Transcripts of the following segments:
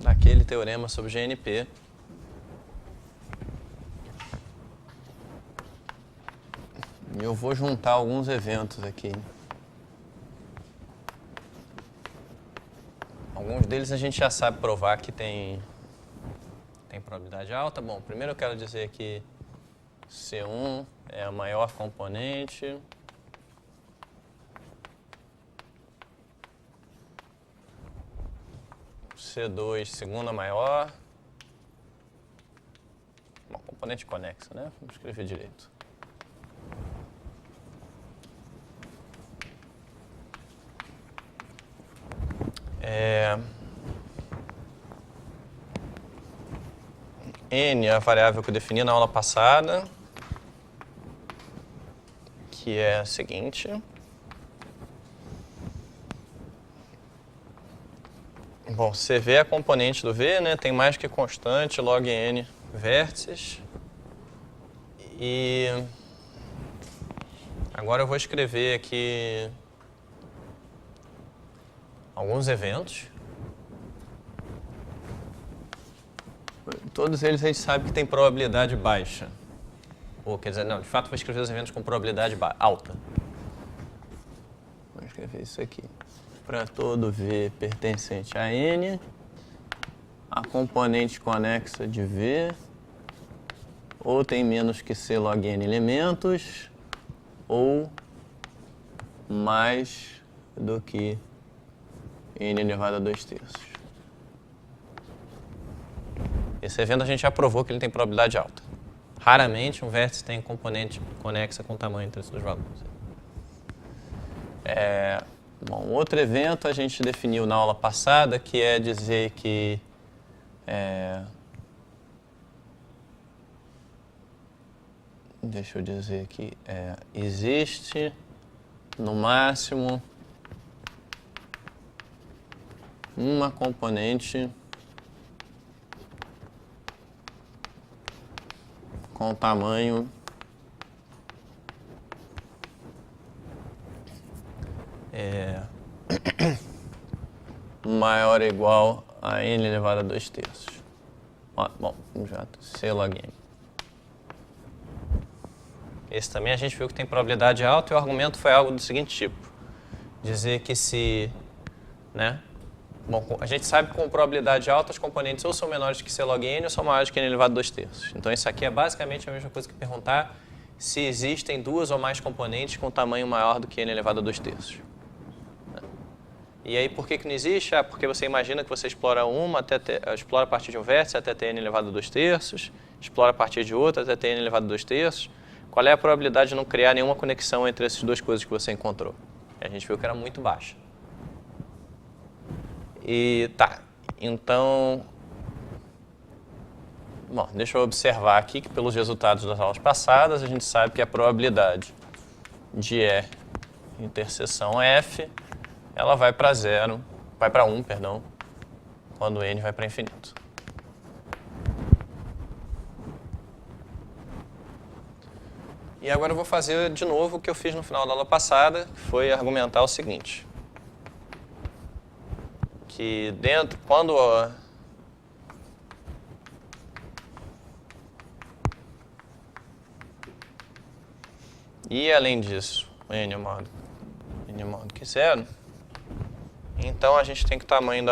daquele teorema sobre GNP. E eu vou juntar alguns eventos aqui. Alguns deles a gente já sabe provar que tem probabilidade alta. Bom, primeiro eu quero dizer que C1 é a maior componente. C2, segunda maior. Uma componente conexa, né? Vamos escrever direito. N é a variável que eu defini na aula passada, que é a seguinte. Bom, CV é a componente do V, né? Tem mais que constante, log N vértices. E agora eu vou escrever aqui alguns eventos. Todos eles a gente sabe que tem probabilidade baixa. Ou quer dizer, não, de fato vou escrever os eventos com probabilidade alta. Vou escrever isso aqui. Para todo V pertencente a N, a componente conexa de V ou tem menos que C log N elementos ou mais do que N elevado a 2/3. Esse evento a gente já provou que ele tem probabilidade alta. Raramente um vértice tem componente conexa com tamanho entre esses dois valores. Bom, outro evento a gente definiu na aula passada, que é dizer que deixa eu dizer aqui, existe no máximo uma componente com tamanho maior ou igual a N elevado a 2/3. Bom, já C log N. Esse também a gente viu que tem probabilidade alta e o argumento foi algo do seguinte tipo. Dizer que se, né? Bom, a gente sabe que com probabilidade alta os componentes ou são menores que C log N ou são maiores que N elevado a 2/3. Então isso aqui é basicamente a mesma coisa que perguntar se existem duas ou mais componentes com tamanho maior do que N elevado a 2/3. E aí por que não existe? Porque você imagina que você explora explora a partir de um vértice até ter N elevado a 2/3, explora a partir de outro até ter N elevado a 2/3. Qual é a probabilidade de não criar nenhuma conexão entre essas duas coisas que você encontrou? E a gente viu que era muito baixa. E tá, então, bom, deixa eu observar aqui que pelos resultados das aulas passadas a gente sabe que a probabilidade de E interseção F, ela vai para 1, perdão, quando N vai para infinito. E agora eu vou fazer de novo o que eu fiz no final da aula passada, que foi argumentar o seguinte. Que quando e além disso, N é maior do que 0, então a gente tem que o tamanho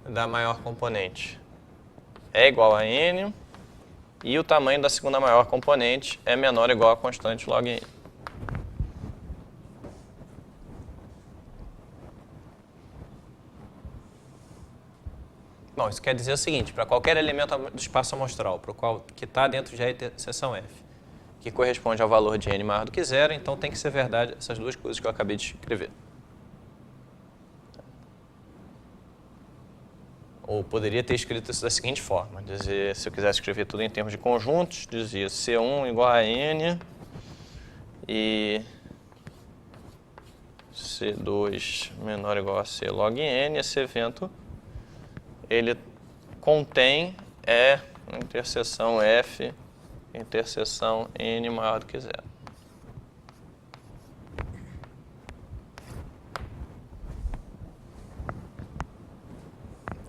da maior componente é igual a N e o tamanho da segunda maior componente é menor ou igual a constante log N. Bom, isso quer dizer o seguinte, para qualquer elemento do espaço amostral que está dentro de A interseção F, que corresponde ao valor de N maior do que 0, então tem que ser verdade essas duas coisas que eu acabei de escrever. Ou poderia ter escrito isso da seguinte forma, dizer, se eu quisesse escrever tudo em termos de conjuntos, dizia C1 igual a N e C2 menor ou igual a C log N. Esse evento ele contém interseção F, interseção N maior do que 0.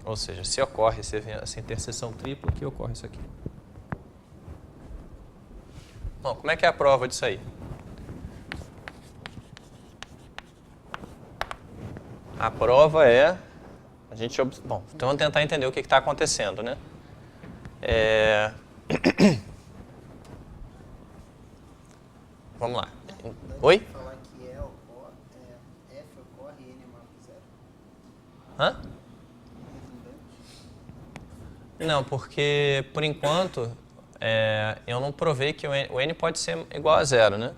Ou seja, se ocorre essa interseção tripla, que ocorre isso aqui. Bom, como é que é a prova disso aí? A prova é... Bom, então vamos tentar entender o que está acontecendo, né? Vamos lá. Oi? Falar que F ocorre e N é maior que zero? Hã? Não, porque, por enquanto, eu não provei que o N pode ser igual a zero, né?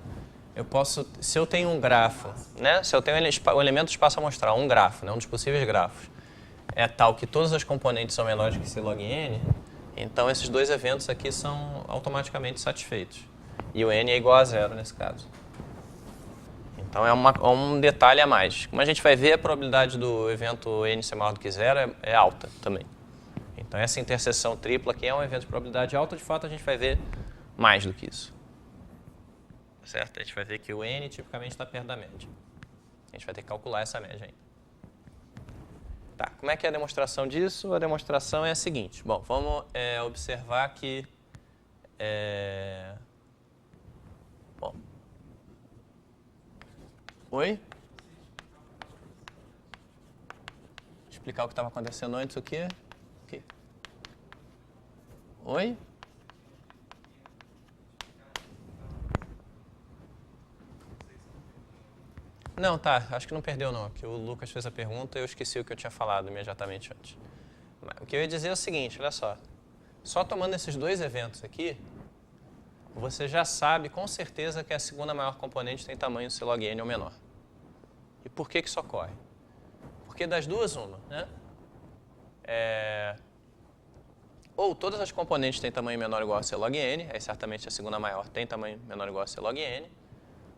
Se eu tenho um grafo, né? Se eu tenho o elemento de espaço amostral, um grafo, né? Um dos possíveis grafos, é tal que todas as componentes são menores que C log N, então esses dois eventos aqui são automaticamente satisfeitos. E o N é igual a zero nesse caso. Então é um detalhe a mais. Como a gente vai ver, a probabilidade do evento N ser maior do que zero é alta também. Então essa interseção tripla aqui é um evento de probabilidade alta, de fato a gente vai ver mais do que isso. Certo? A gente vai ver que o N tipicamente está perto da média. A gente vai ter que calcular essa média ainda. Tá, como é que é a demonstração disso? A demonstração é a seguinte. Bom, vamos observar que... Bom. Oi? Explicar o que estava acontecendo antes, o quê? Aqui. Oi? Não, tá, acho que não perdeu não, que o Lucas fez a pergunta e eu esqueci o que eu tinha falado imediatamente antes. O que eu ia dizer é o seguinte, olha só tomando esses dois eventos aqui, você já sabe com certeza que a segunda maior componente tem tamanho C log N ou menor. E por que isso ocorre? Porque das duas, uma, né? Ou todas as componentes têm tamanho menor ou igual a C log N, aí certamente a segunda maior tem tamanho menor ou igual a C log N,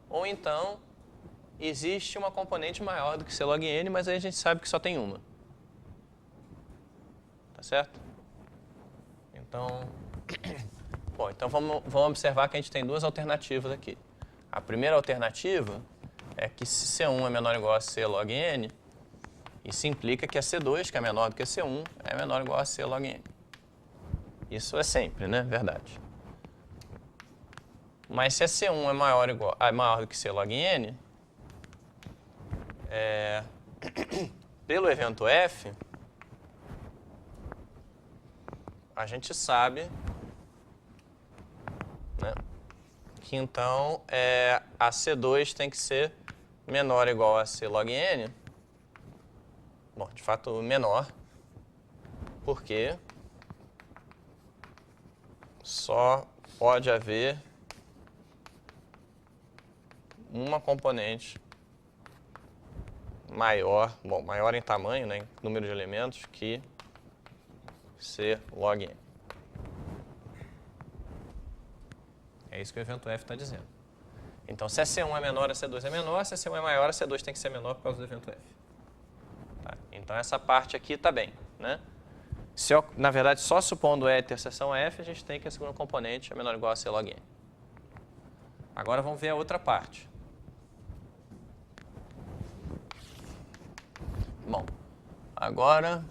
ou então existe uma componente maior do que C log N, mas aí a gente sabe que só tem uma. Tá certo? Então, bom, então vamos observar que a gente tem duas alternativas aqui. A primeira alternativa é que se C1 é menor ou igual a C log N, isso implica que a C2, que é menor do que a C1, é menor ou igual a C log N. Isso é sempre, né? Verdade. Mas se a C1 é maior do que C log N, pelo evento F, a gente sabe, né, que então a C2 tem que ser menor ou igual a C log N. Bom, de fato, menor, porque só pode haver uma componente maior em tamanho, né, em número de elementos, que C log N. É isso que o evento F está dizendo. Então, se a C1 é menor, a C2 é menor. Se a C1 é maior, a C2 tem que ser menor por causa do evento F. Tá? Então, essa parte aqui está bem, né? Na verdade, só supondo E interseção F, a gente tem que a segunda componente é menor ou igual a C log N. Agora, vamos ver a outra parte. Bom, agora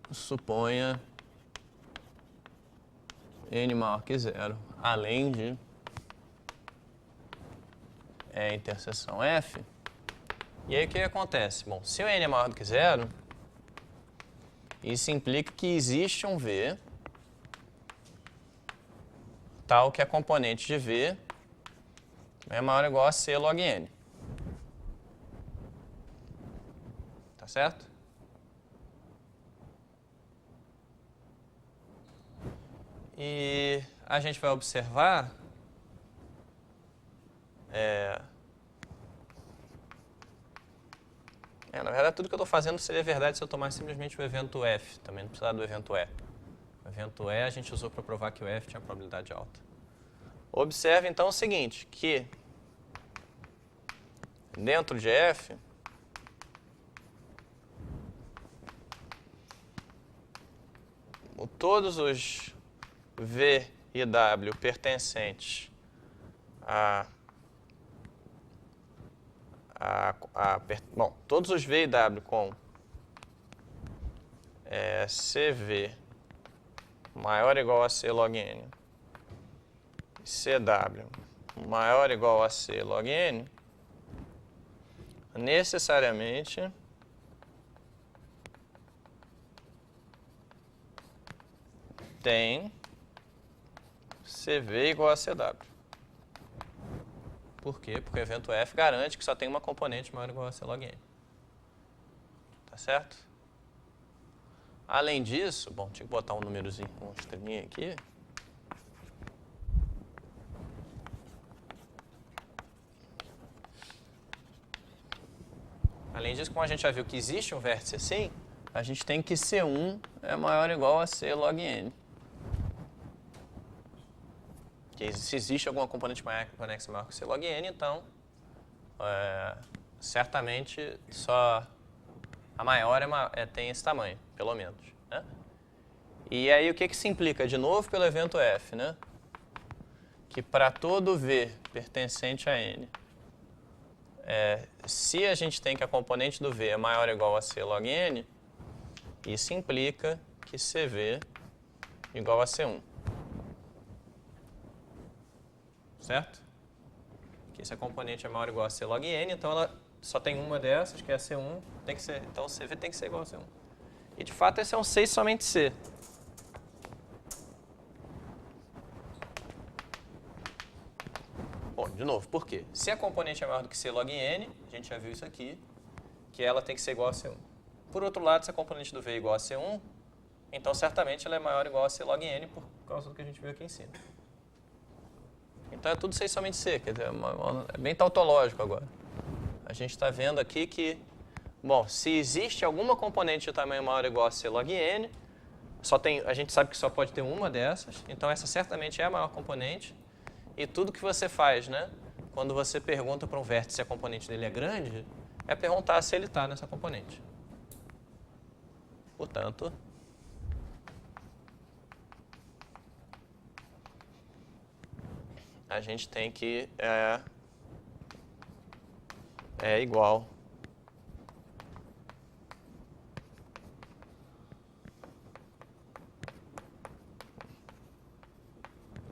suponha N maior que zero, além de E interseção F. E aí o que acontece? Bom, se o N é maior do que zero, isso implica que existe um V tal que a componente de V é maior ou igual a C log N. Tá certo? E a gente vai observar na verdade, tudo que eu estou fazendo seria verdade se eu tomasse simplesmente o evento F, também não precisava do evento E. O evento E a gente usou para provar que o F tinha probabilidade alta. Observe então o seguinte, que dentro de F, todos os V e W pertencentes todos os V e W com CV maior ou igual a C log N, CW maior ou igual a C log N, necessariamente tem CV igual a CW. Por quê? Porque o evento F garante que só tem uma componente maior ou igual a C log N. Tá certo? Além disso, bom, tinha que botar um númerozinho, uma estrelinha aqui. Além disso, como a gente já viu que existe um vértice assim, a gente tem que C1 é maior ou igual a C log N. Que se existe alguma componente conexa maior que C log N, então, certamente só a maior tem esse tamanho, pelo menos. Né? E aí o que se implica? De novo pelo evento F, né? Que para todo V pertencente a N, se a gente tem que a componente do V é maior ou igual a C log N, isso implica que CV igual a C1. Certo? Que essa componente é maior ou igual a C log N, então ela só tem uma dessas, que é a C1, tem que ser, então o CV tem que ser igual a C1. E de fato esse é um 6 somente C. Bom, de novo, por quê? Se a componente é maior do que C log N, a gente já viu isso aqui, que ela tem que ser igual a C1. Por outro lado, se a componente do V é igual a C1, então certamente ela é maior ou igual a C log N por causa do que a gente viu aqui em cima. Então é tudo 6 somente C, quer dizer, é bem tautológico agora. A gente está vendo aqui que, bom, se existe alguma componente de tamanho maior ou igual a C log N, a gente sabe que só pode ter uma dessas, então essa certamente é a maior componente. E tudo que você faz, né, quando você pergunta para um vértice se a componente dele é grande, é perguntar se ele está nessa componente. Portanto, a gente tem que é igual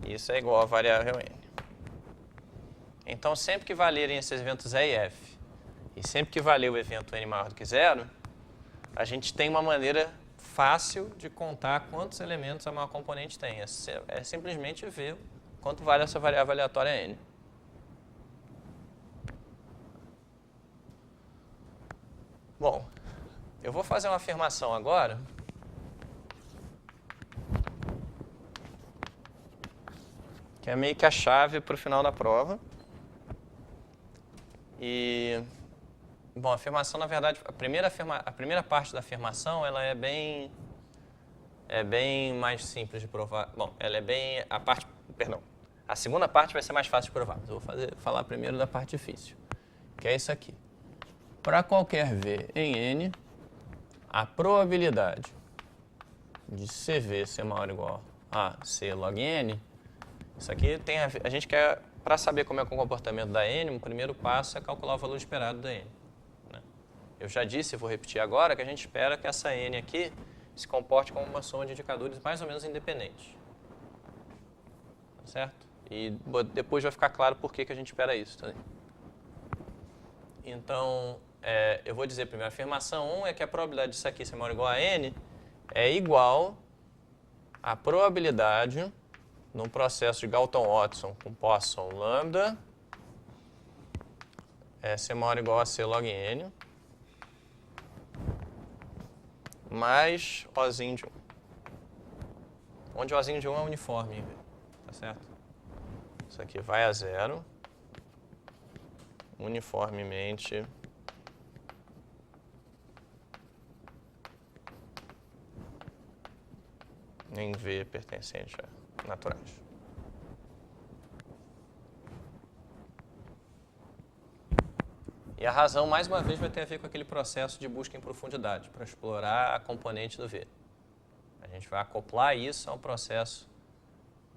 isso é igual a variável n. Então, sempre que valerem esses eventos E e F, e sempre que valer o evento n maior do que zero, a gente tem uma maneira fácil de contar quantos elementos a maior componente tem. É simplesmente ver quanto vale essa variável aleatória n. Bom, eu vou fazer uma afirmação agora. Que é meio que a chave para o final da prova. E, bom, a afirmação, na verdade, a primeira parte da afirmação, ela é bem mais simples de provar. Bom, ela é bem, a segunda parte vai ser mais fácil de provar, mas eu vou falar primeiro da parte difícil, que é isso aqui. Para qualquer V em N, a probabilidade de CV ser maior ou igual a C log N, isso aqui tem a gente quer, para saber como é o comportamento da N, o primeiro passo é calcular o valor esperado da N. Né? Eu já disse, e vou repetir agora, que a gente espera que essa N aqui se comporte como uma soma de indicadores mais ou menos independentes. Tá certo? E depois vai ficar claro por que a gente espera isso também. Então, eu vou dizer primeiro, a afirmação 1 é que a probabilidade disso aqui ser maior ou igual a N é igual à probabilidade num processo de Galton-Watson com Poisson lambda ser maior ou igual a C log N mais Ozinho de 1. Onde Ozinho de 1 é uniforme, tá certo? Isso aqui vai a zero uniformemente em V pertencente a naturais. E a razão, mais uma vez, vai ter a ver com aquele processo de busca em profundidade, para explorar a componente do V. A gente vai acoplar isso a um processo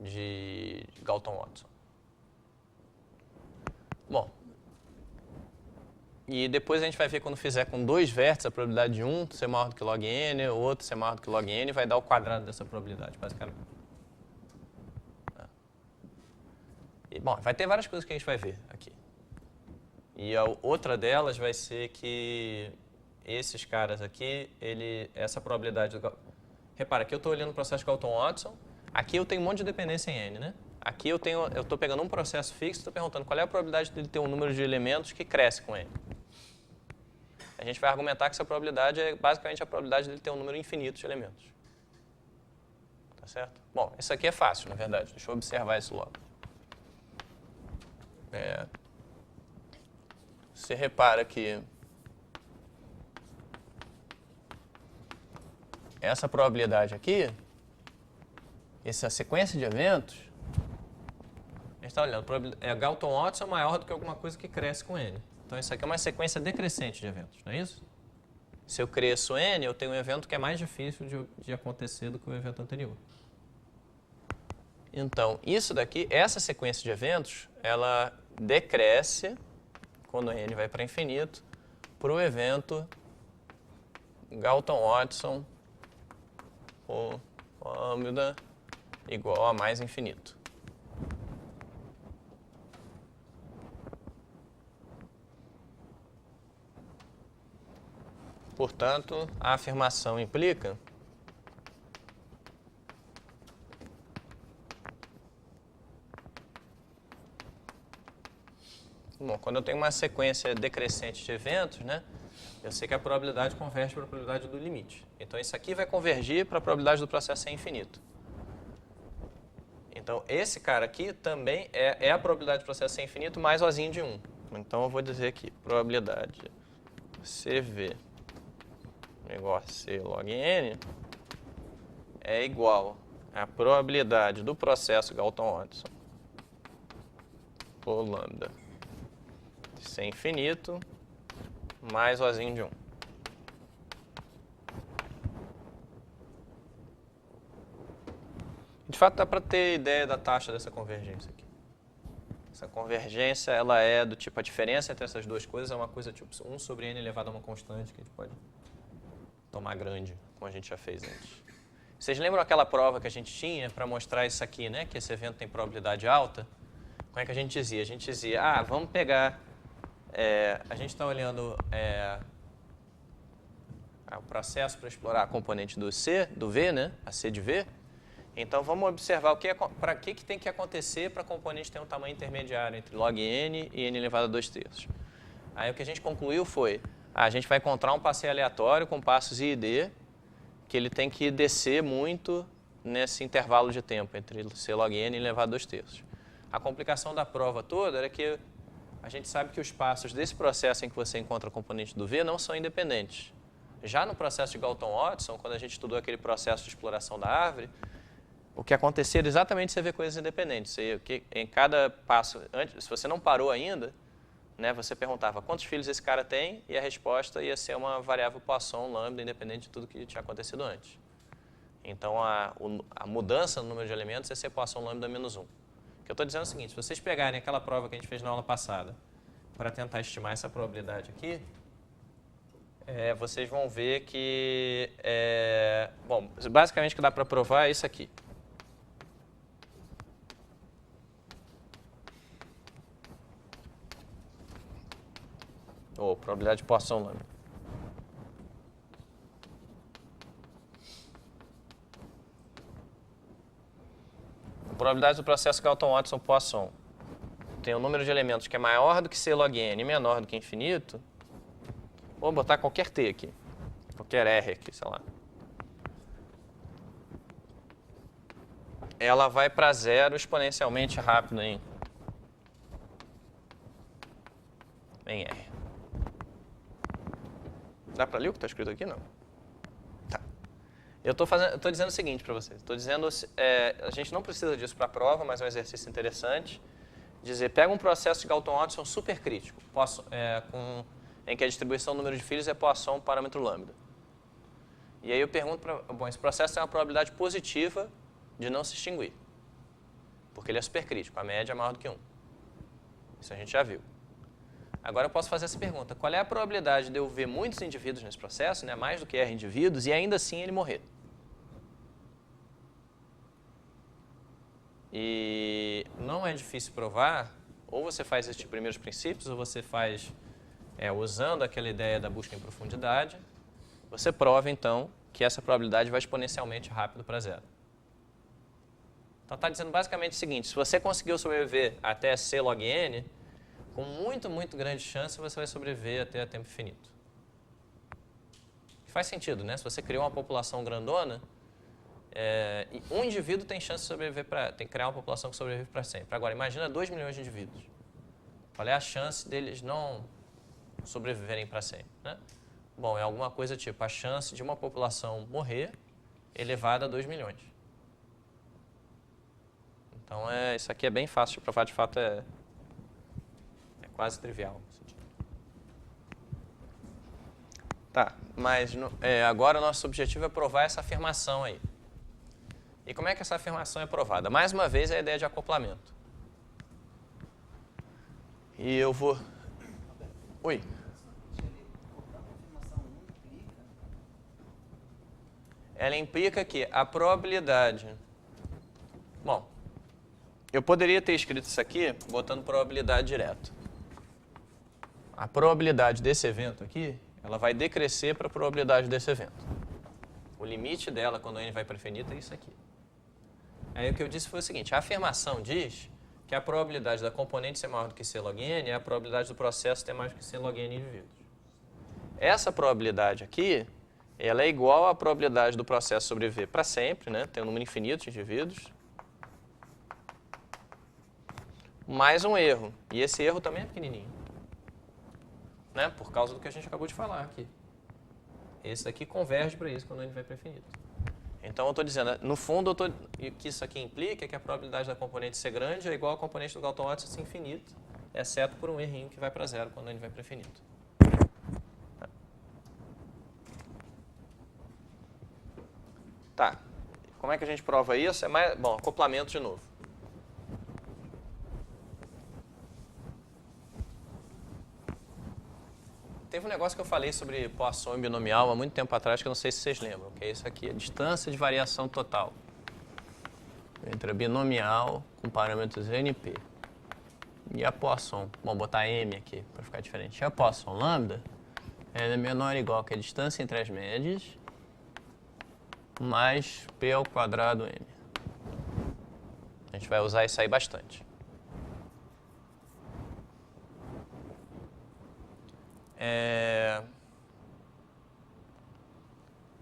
de Galton-Watson. Bom, E depois a gente vai ver quando fizer com 2 vértices, a probabilidade de um ser maior do que log n, o outro ser maior do que log n, vai dar o quadrado dessa probabilidade, basicamente. E, bom, vai ter várias coisas que a gente vai ver aqui. E a outra delas vai ser que esses caras aqui, essa probabilidade do... Repara, aqui eu estou olhando o processo de Galton-Watson, aqui eu tenho um monte de dependência em n, né? Aqui eu estou pegando um processo fixo e estou perguntando qual é a probabilidade dele ter um número de elementos que cresce com n. A gente vai argumentar que essa probabilidade é basicamente a probabilidade dele ter um número infinito de elementos. Tá certo? Bom, isso aqui é fácil, na verdade. Deixa eu observar isso logo. Você repara que essa probabilidade aqui, essa sequência de eventos, a gente está olhando, Galton-Watson é maior do que alguma coisa que cresce com n. Então isso aqui é uma sequência decrescente de eventos, não é isso? Se eu cresço n, eu tenho um evento que é mais difícil de acontecer do que o evento anterior. Então, isso daqui, essa sequência de eventos, ela decresce, quando n vai para infinito, para o evento Galton-Watson com lambda igual a mais infinito. Portanto, a afirmação implica bom, quando eu tenho uma sequência decrescente de eventos, né, eu sei que a probabilidade converge para a probabilidade do limite. Então, isso aqui vai convergir para a probabilidade do processo ser infinito. Então, esse cara aqui também é a probabilidade do processo ser infinito mais ozinho de 1. Então, eu vou dizer aqui, probabilidade CV igual a C log n é igual à probabilidade do processo Galton-Watson por lambda de ser infinito mais ozinho de 1. De fato, dá para ter ideia da taxa dessa convergência aqui. Essa convergência, ela é do tipo, a diferença entre essas duas coisas é uma coisa tipo 1 sobre n elevado a uma constante, que a gente pode tomar grande, como a gente já fez antes. Vocês lembram aquela prova que a gente tinha para mostrar isso aqui, né? Que esse evento tem probabilidade alta? Como é que a gente dizia? A gente dizia, vamos pegar... a gente está olhando o processo para explorar a componente do C, do V, né? A C de V. Então, vamos observar para que tem que acontecer para a componente ter um tamanho intermediário entre log n e n elevado a 2/3. Aí, o que a gente concluiu foi, a gente vai encontrar um passeio aleatório com passos I e D, que ele tem que descer muito nesse intervalo de tempo entre C log n e n elevado a 2/3. A complicação da prova toda era que a gente sabe que os passos desse processo em que você encontra a componente do V não são independentes. Já no processo de Galton-Watson, quando a gente estudou aquele processo de exploração da árvore, o que acontecia era exatamente você ver coisas independentes. Em cada passo, se você não parou ainda, né, você perguntava quantos filhos esse cara tem e a resposta ia ser uma variável Poisson lambda independente de tudo que tinha acontecido antes. Então, a mudança no número de elementos ia ser Poisson lambda menos 1. O que eu estou dizendo é o seguinte, se vocês pegarem aquela prova que a gente fez na aula passada para tentar estimar essa probabilidade aqui, vocês vão ver que, bom, basicamente o que dá para provar é isso aqui. Ou probabilidade de Poisson lambda. A probabilidade do processo Galton-Watson-Poisson tem um número de elementos que é maior do que C log n e menor do que infinito. Vou botar qualquer t aqui, qualquer r aqui, sei lá. Ela vai para zero exponencialmente rápido em R. Dá para ler o que está escrito aqui? Não. Tá. Eu estou dizendo o seguinte para vocês. Estou dizendo, a gente não precisa disso para a prova, mas é um exercício interessante. Dizer, pega um processo de Galton-Watson supercrítico, em que a distribuição do número de filhos é Poisson parâmetro lambda. E aí eu pergunto, bom, esse processo tem uma probabilidade positiva de não se extinguir, porque ele é supercrítico, a média é maior do que 1. Isso a gente já viu. Agora eu posso fazer essa pergunta. Qual é a probabilidade de eu ver muitos indivíduos nesse processo, né, mais do que R indivíduos, e ainda assim ele morrer? E não é difícil provar, ou você faz esses primeiros princípios, ou você faz usando aquela ideia da busca em profundidade, você prova então que essa probabilidade vai exponencialmente rápido para zero. Então está dizendo basicamente o seguinte: se você conseguiu sobreviver até C log n, com muito grande chance você vai sobreviver até a tempo infinito. Faz sentido, né? Se você criou uma população grandona, e um indivíduo tem chance de sobreviver tem que criar uma população que sobrevive para sempre. Agora, imagina 2 milhões de indivíduos. Qual é a chance deles não sobreviverem para sempre, né? Bom, é alguma coisa tipo a chance de uma população morrer elevada a 2 milhões. Então, isso aqui é bem fácil de provar, de fato é quase trivial. Tá, mas agora o nosso objetivo é provar essa afirmação aí. E como é que essa afirmação é provada? Mais uma vez, é a ideia de acoplamento. E eu vou... Oi? Ela implica que a probabilidade... Bom, eu poderia ter escrito isso aqui botando probabilidade direto. A probabilidade desse evento aqui, ela vai decrescer para a probabilidade desse evento. O limite dela, quando n vai para infinito, é isso aqui. Aí o que eu disse foi o seguinte: a afirmação diz que a probabilidade da componente ser maior do que C log n é a probabilidade do processo ter mais do que C log n indivíduos. Essa probabilidade aqui, ela é igual à probabilidade do processo sobreviver para sempre, né? Tem um número infinito de indivíduos, mais um erro. E esse erro também é pequenininho, né? Por causa do que a gente acabou de falar aqui. Esse daqui converge para isso quando ele vai para infinito. Então, eu estou dizendo, no fundo, o que isso aqui implica é que a probabilidade da componente ser grande é igual à componente do Galton-Watson ser infinito, exceto por um errinho que vai para zero quando ele vai para infinito. Tá. Como é que a gente prova isso? Bom, acoplamento de novo. Teve um negócio que eu falei sobre Poisson binomial há muito tempo atrás, que eu não sei se vocês lembram, que é isso aqui, a distância de variação total entre a binomial com parâmetros NP e a Poisson. Vou botar M aqui para ficar diferente. A Poisson lambda é menor ou igual que a distância entre as médias mais P ao quadrado M. A gente vai usar isso aí bastante.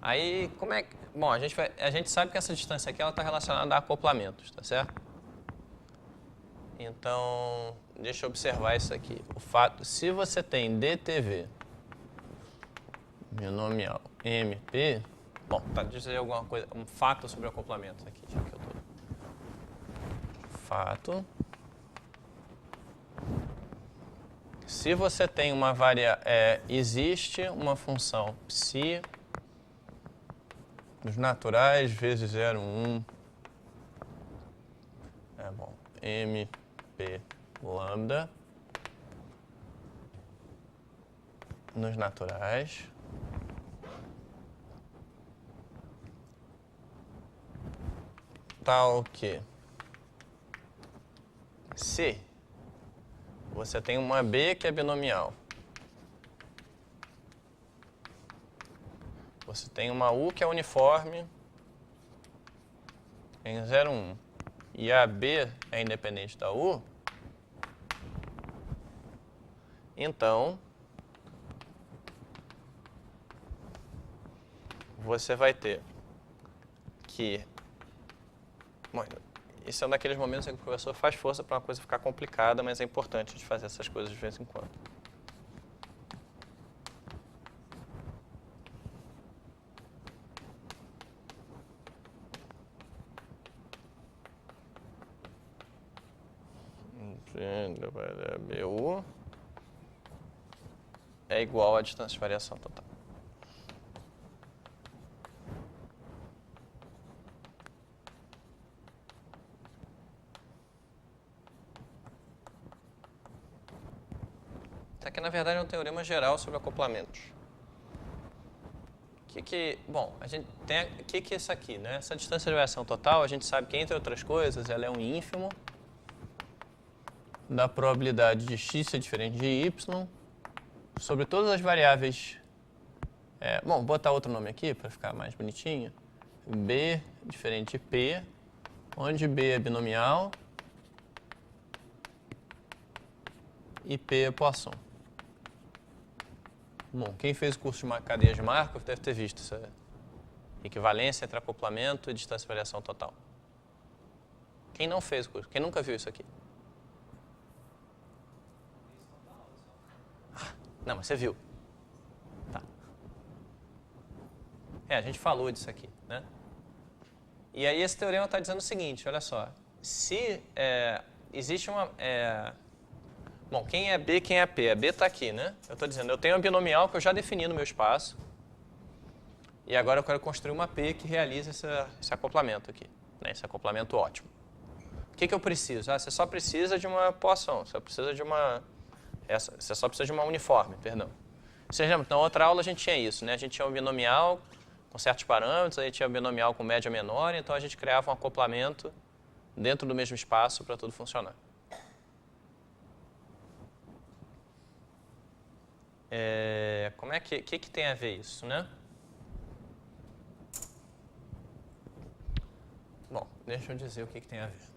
Aí, como é que... Bom, a gente sabe que essa distância aqui está relacionada a acoplamentos, tá certo? Então, deixa eu observar isso aqui. O fato, se você tem DTV binomial MP... Bom, tá dizer alguma coisa, um fato sobre acoplamentos aqui, já que eu tô... Fato... Se você tem uma existe uma função psi dos naturais vezes 0,1 MP lambda nos naturais tal que se você tem uma B que é binomial, você tem uma U que é uniforme em 0,1 e a B é independente da U, então você vai ter que... Bom, isso é um daqueles momentos em que o professor faz força para uma coisa ficar complicada, mas é importante de fazer essas coisas de vez em quando. BU é igual à distância de variação total. Isso aqui verdade, é um teorema geral sobre acoplamentos. Bom, a gente tem o que é isso aqui, né? Essa distância de variação total, a gente sabe que, entre outras coisas, ela é um ínfimo da probabilidade de x ser diferente de y sobre todas as variáveis. Bom, vou botar outro nome aqui para ficar mais bonitinho. B diferente de P, onde B é binomial e P é Poisson. Bom, quem fez o curso de cadeia de Markov deve ter visto essa equivalência entre acoplamento e distância de variação total. Quem não fez o curso? Quem nunca viu isso aqui? Não, mas você viu. Tá. A gente falou disso aqui, né? E aí esse teorema está dizendo o seguinte, olha só. Se existe uma... Bom, quem é B, quem é P? A B está aqui, né? Eu estou dizendo, eu tenho uma binomial que eu já defini no meu espaço. E agora eu quero construir uma P que realize esse acoplamento aqui. Né? Esse acoplamento ótimo. O que eu preciso? Você só precisa de uma Poisson. Você só precisa de uma uniforme, perdão. Você lembra? Na outra aula a gente tinha isso, né? A gente tinha um binomial com certos parâmetros, aí tinha um binomial com média menor, então a gente criava um acoplamento dentro do mesmo espaço para tudo funcionar. Como é que tem a ver isso, né? Bom, deixa eu dizer o que tem a ver.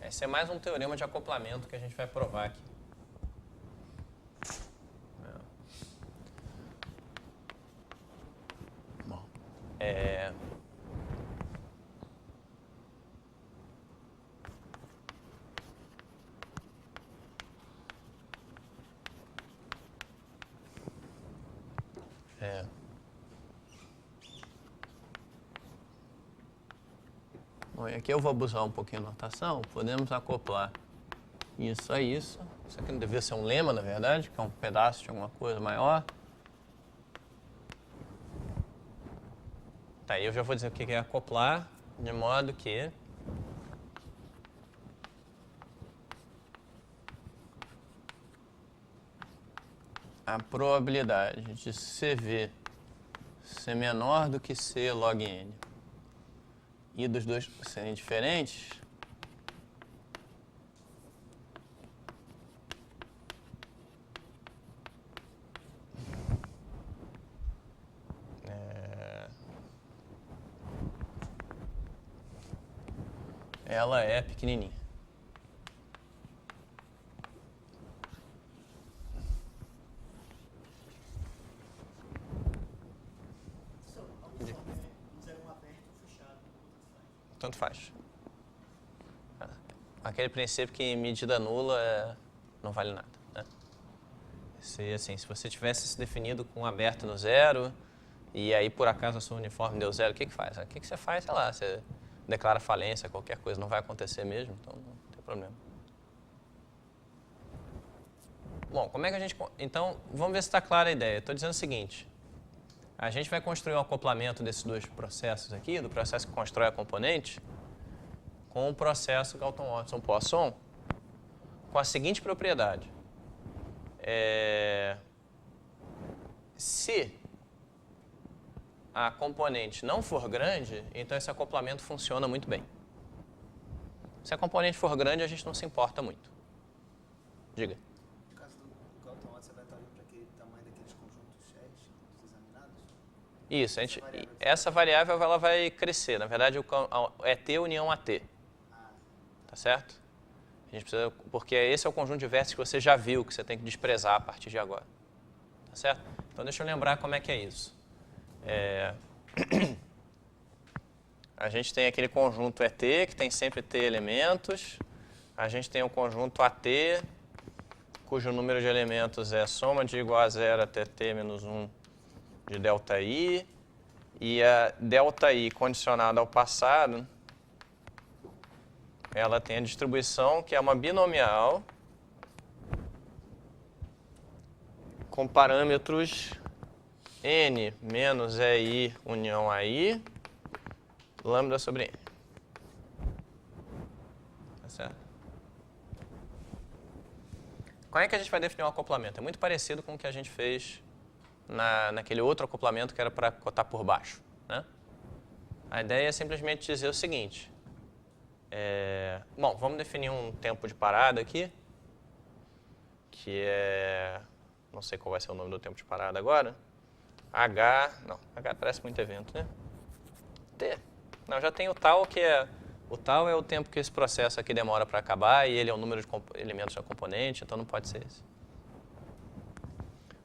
Esse é mais um teorema de acoplamento que a gente vai provar aqui. Bom, Bom, e aqui eu vou abusar um pouquinho da notação. Podemos acoplar isso a isso. Isso aqui não devia ser um lema, na verdade, que é um pedaço de alguma coisa maior. Tá, eu já vou dizer o que é acoplar, de modo que a probabilidade de CV ser menor do que C log N e dos dois serem diferentes ela é pequenininha. Tanto faz. Aquele princípio que medida nula não vale nada. Né? Se você tivesse se definido com aberto no zero e aí por acaso a sua uniforme deu zero, o que faz? O que você faz? Sei lá, você declara falência, qualquer coisa, não vai acontecer mesmo, então não tem problema. Bom, como é que a gente... Então, vamos ver se está clara a ideia. Estou dizendo o seguinte. A gente vai construir um acoplamento desses dois processos aqui, do processo que constrói a componente, com o processo Galton-Watson-Poisson, com a seguinte propriedade. Se a componente não for grande, então esse acoplamento funciona muito bem. Se a componente for grande, a gente não se importa muito. Diga. No caso do Galton-Watson, você vai estar olhando para aquele tamanho daqueles conjuntos chés dos examinados? Isso, essa variável ela vai crescer. Na verdade, é T união a T. Tá certo? A gente precisa, porque esse é o conjunto de vértices que você já viu, que você tem que desprezar a partir de agora. Tá certo? Então, deixa eu lembrar como é que é isso. A gente tem aquele conjunto ET, que tem sempre T elementos. A gente tem o conjunto AT, cujo número de elementos é a soma de igual a zero até T menos 1 de delta I. E a ΔI condicionada ao passado, ela tem a distribuição que é uma binomial com parâmetros n menos EI união AI, lambda sobre n. Tá certo? Como é que a gente vai definir um acoplamento? É muito parecido com o que a gente fez naquele outro acoplamento que era para cotar por baixo, né? A ideia é simplesmente dizer o seguinte. Bom, vamos definir um tempo de parada aqui, que é... Não sei qual vai ser o nome do tempo de parada agora. H parece muito evento, né? T. Não, já tem o tal, que é... O tal é o tempo que esse processo aqui demora para acabar e ele é o número de elementos da componente, então não pode ser esse.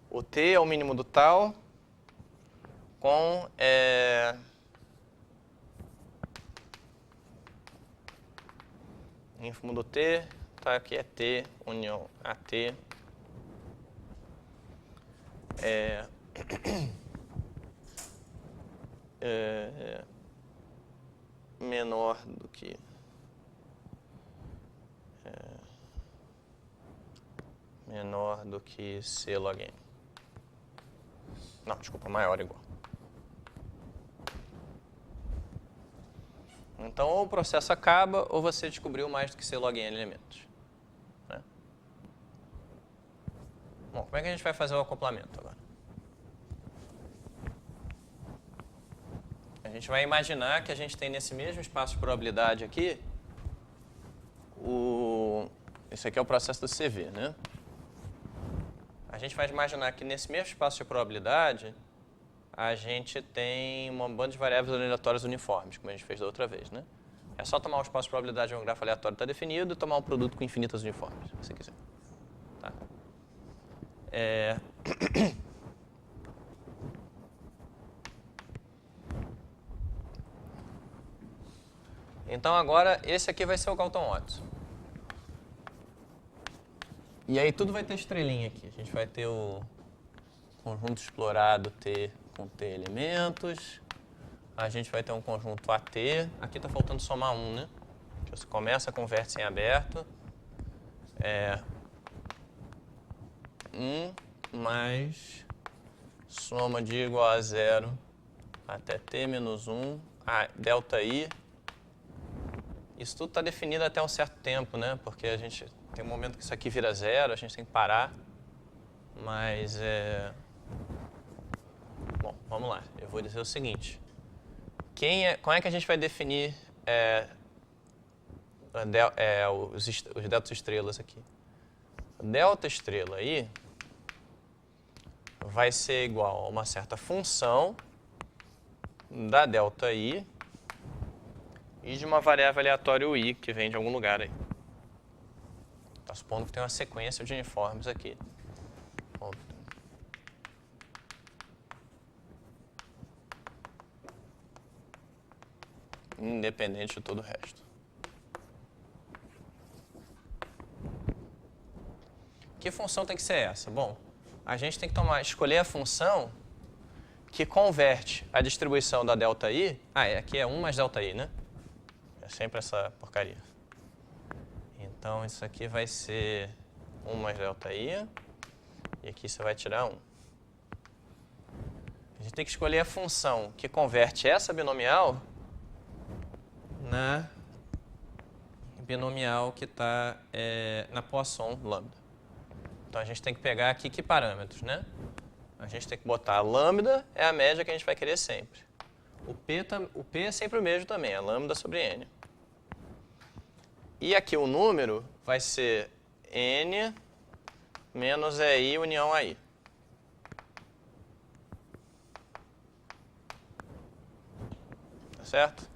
O T é o mínimo do tal com... ínfimo do T, tá, aqui é T, união AT. Menor do que C log n. Não, desculpa, maior ou igual. Então, ou o processo acaba, ou você descobriu mais do que C log n elementos. Né? Bom, como é que a gente vai fazer o acoplamento agora? A gente vai imaginar que a gente tem nesse mesmo espaço de probabilidade aqui, esse aqui é o processo do CV, né? A gente vai imaginar que nesse mesmo espaço de probabilidade, a gente tem uma banda de variáveis aleatórias uniformes, como a gente fez da outra vez, né? É só tomar o espaço de probabilidade de um grafo aleatório que está definido e tomar um produto com infinitas uniformes, se você quiser. Tá? Então agora, esse aqui vai ser o Galton-Watson. E aí tudo vai ter estrelinha aqui. A gente vai ter o conjunto explorado T com T elementos. A gente vai ter um conjunto AT. Aqui está faltando somar 1, né? Você começa com vértice em aberto. 1 mais soma de igual a 0 até T menos 1, ΔI. Isso tudo está definido até um certo tempo, né? Porque a gente tem um momento que isso aqui vira 0, a gente tem que parar. Mas bom, vamos lá. Eu vou dizer o seguinte. Como é que a gente vai definir os deltas estrelas aqui? O delta estrela aí vai ser igual a uma certa função da delta I e de uma variável aleatória I que vem de algum lugar aí. Está supondo que tem uma sequência de uniformes aqui. Independente de todo o resto. Que função tem que ser essa? Bom, a gente tem que escolher a função que converte a distribuição da delta I... aqui é 1 mais delta I, né? É sempre essa porcaria. Então, isso aqui vai ser 1 mais delta I. E aqui você vai tirar 1. A gente tem que escolher a função que converte essa binomial na binomial que está na Poisson lambda. Então, a gente tem que pegar aqui que parâmetros, né? A gente tem que botar a lambda, é a média que a gente vai querer sempre. O P é sempre o mesmo também, é lambda sobre N. E aqui o número vai ser N menos EI união AI. Tá certo?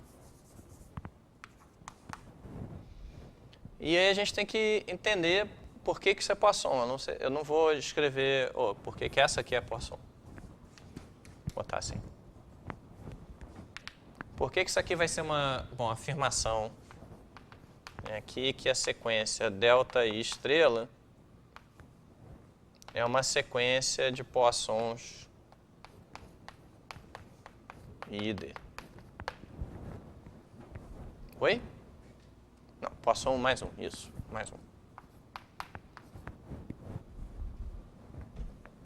E aí a gente tem que entender por que isso é Poisson. Eu não vou escrever por que essa aqui é Poisson. Vou botar assim. Por que isso aqui vai ser uma afirmação aqui que a sequência delta I estrela é uma sequência de Poissons ID. Oi? Não, Poisson mais um, isso, mais um.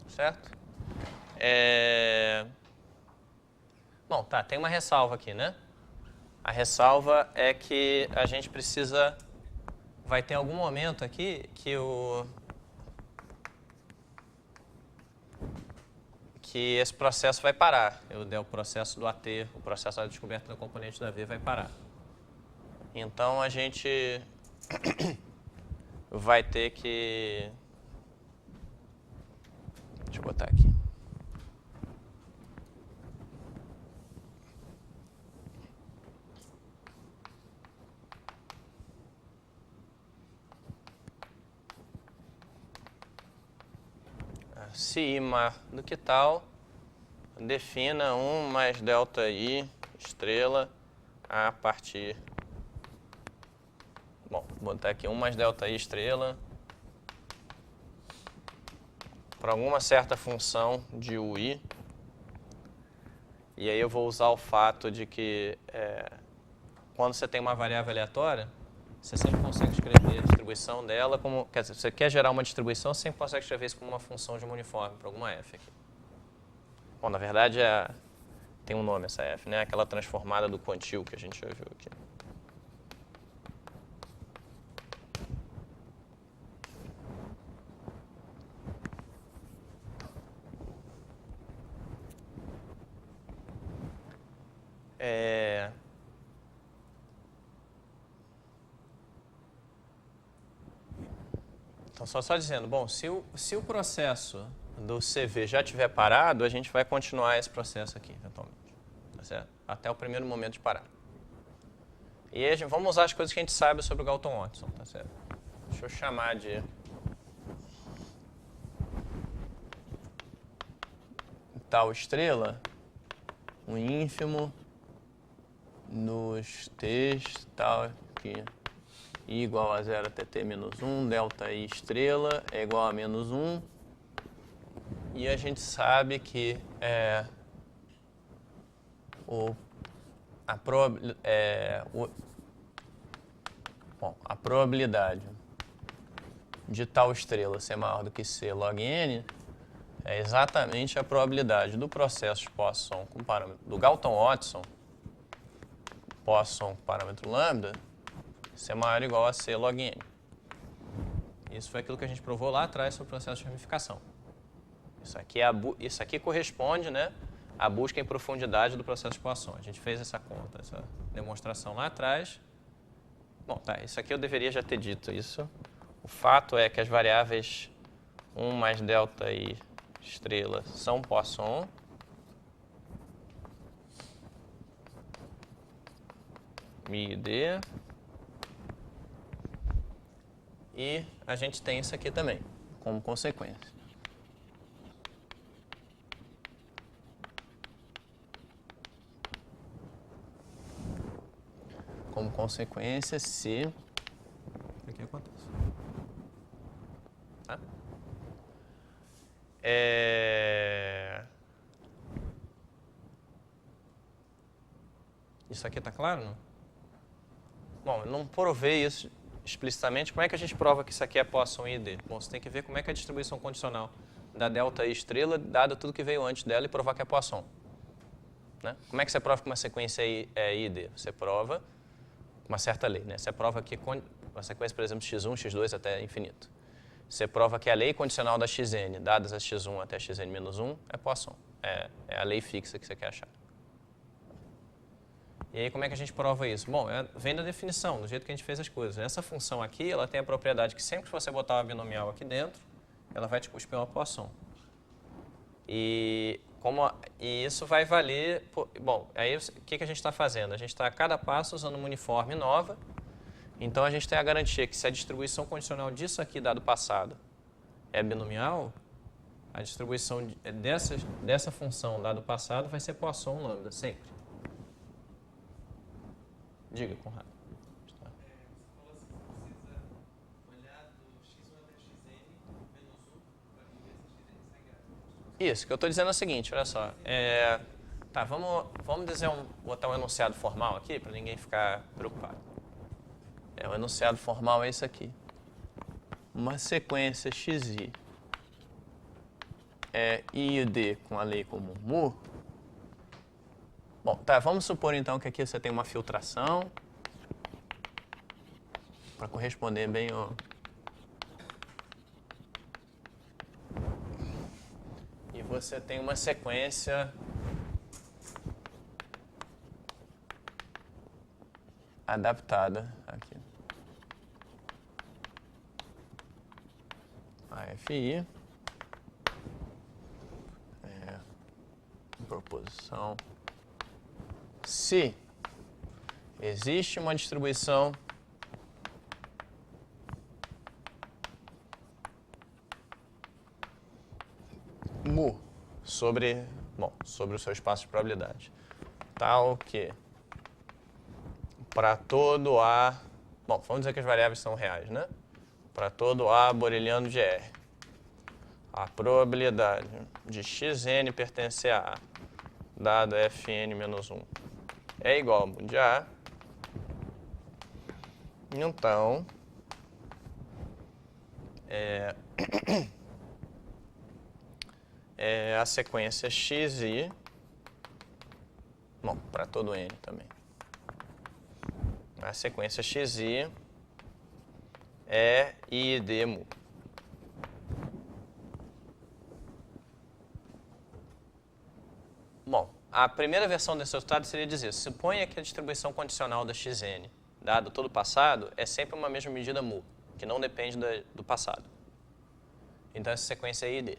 Certo? Bom, tá, tem uma ressalva aqui, né? A ressalva é que a gente precisa... Vai ter algum momento aqui que esse processo vai parar. O processo do AT, o processo da descoberta do componente da V vai parar. Então, a gente vai ter que... Deixa eu botar aqui. Se I maior do que tal, defina 1 mais delta I estrela a partir... Bom, vou botar aqui 1 mais delta I estrela para alguma certa função de UI. E aí eu vou usar o fato de que quando você tem uma variável aleatória, você sempre consegue escrever a distribuição dela como... Quer dizer, você quer gerar uma distribuição, você sempre consegue escrever isso como uma função de uma uniforme para alguma f aqui. Bom, na verdade, tem um nome essa f, né? Aquela transformada do quantil que a gente já viu aqui. Então, só dizendo, bom, se o processo do CV já estiver parado, a gente vai continuar esse processo aqui, eventualmente. Tá certo? Até o primeiro momento de parar. E aí, vamos usar as coisas que a gente sabe sobre o Galton-Watson, tá certo? Deixa eu chamar de... tal estrela, um ínfimo nos T's, tal, aqui. I igual a 0 até T menos 1, delta I estrela é igual a menos 1. E a gente sabe que a probabilidade de tal estrela ser maior do que C log N é exatamente a probabilidade do processo de Poisson com parâmetro do Galton-Watson, Poisson com parâmetro lambda, ser maior ou igual a C log N. Isso foi aquilo que a gente provou lá atrás sobre o processo de ramificação. Isso aqui corresponde, né, à busca em profundidade do processo de Poisson. A gente fez essa conta, essa demonstração lá atrás. Bom, tá, isso aqui eu deveria já ter dito isso. O fato é que as variáveis 1 mais delta I estrela são Poisson. Mi D. E a gente tem isso aqui também, como consequência. Como consequência, se... O que acontece? Tá? Isso aqui está claro, não? Bom, eu não provei isso explicitamente. Como é que a gente prova que isso aqui é Poisson ID? Bom, você tem que ver como é que é a distribuição condicional da delta I estrela, dado tudo que veio antes dela, e provar que é Poisson. Né? Como é que você prova que uma sequência é ID? Você prova uma certa lei. Né? Você prova que uma sequência, por exemplo, x1, x2 até infinito. Você prova que a lei condicional da xn, dadas a x1 até xn menos 1, é Poisson. É a lei fixa que você quer achar. E aí, como é que a gente prova isso? Bom, vem da definição, do jeito que a gente fez as coisas. Essa função aqui, ela tem a propriedade que sempre que você botar uma binomial aqui dentro, ela vai te cuspir uma Poisson. E isso vai valer... Bom, aí o que a gente está fazendo? A gente está a cada passo usando uma uniforme nova. Então, a gente tem a garantia que se a distribuição condicional disso aqui, dado passado, é binomial, a distribuição dessa função, dado passado, vai ser Poisson lambda, sempre. Diga, Conrado. Você falou assim que precisa olhar do x1 até xn menos 1 para ver se xn sai grave. Isso, o que eu estou dizendo é o seguinte, olha só. Tá, vamos dizer botar um enunciado formal aqui, para ninguém ficar preocupado. O enunciado formal é isso aqui. Uma sequência xi é I e D com a lei comum mu. Bom, tá, vamos supor então que aqui você tem uma filtração para corresponder bem ao... E você tem uma sequência adaptada aqui. AFI proposição se existe uma distribuição mu sobre o seu espaço de probabilidade, tal que para todo A, vamos dizer que as variáveis são reais, né? Para todo A boreliano de R, a probabilidade de xn pertencer a A, dado fn menos 1, é igual a mu de A. Então, a sequência xi, para todo n também. A sequência xi é I e D mu. Bom, a primeira versão desse resultado seria dizer, suponha que a distribuição condicional da xn, dado todo o passado, é sempre uma mesma medida mu, que não depende do passado. Então essa sequência é I e D.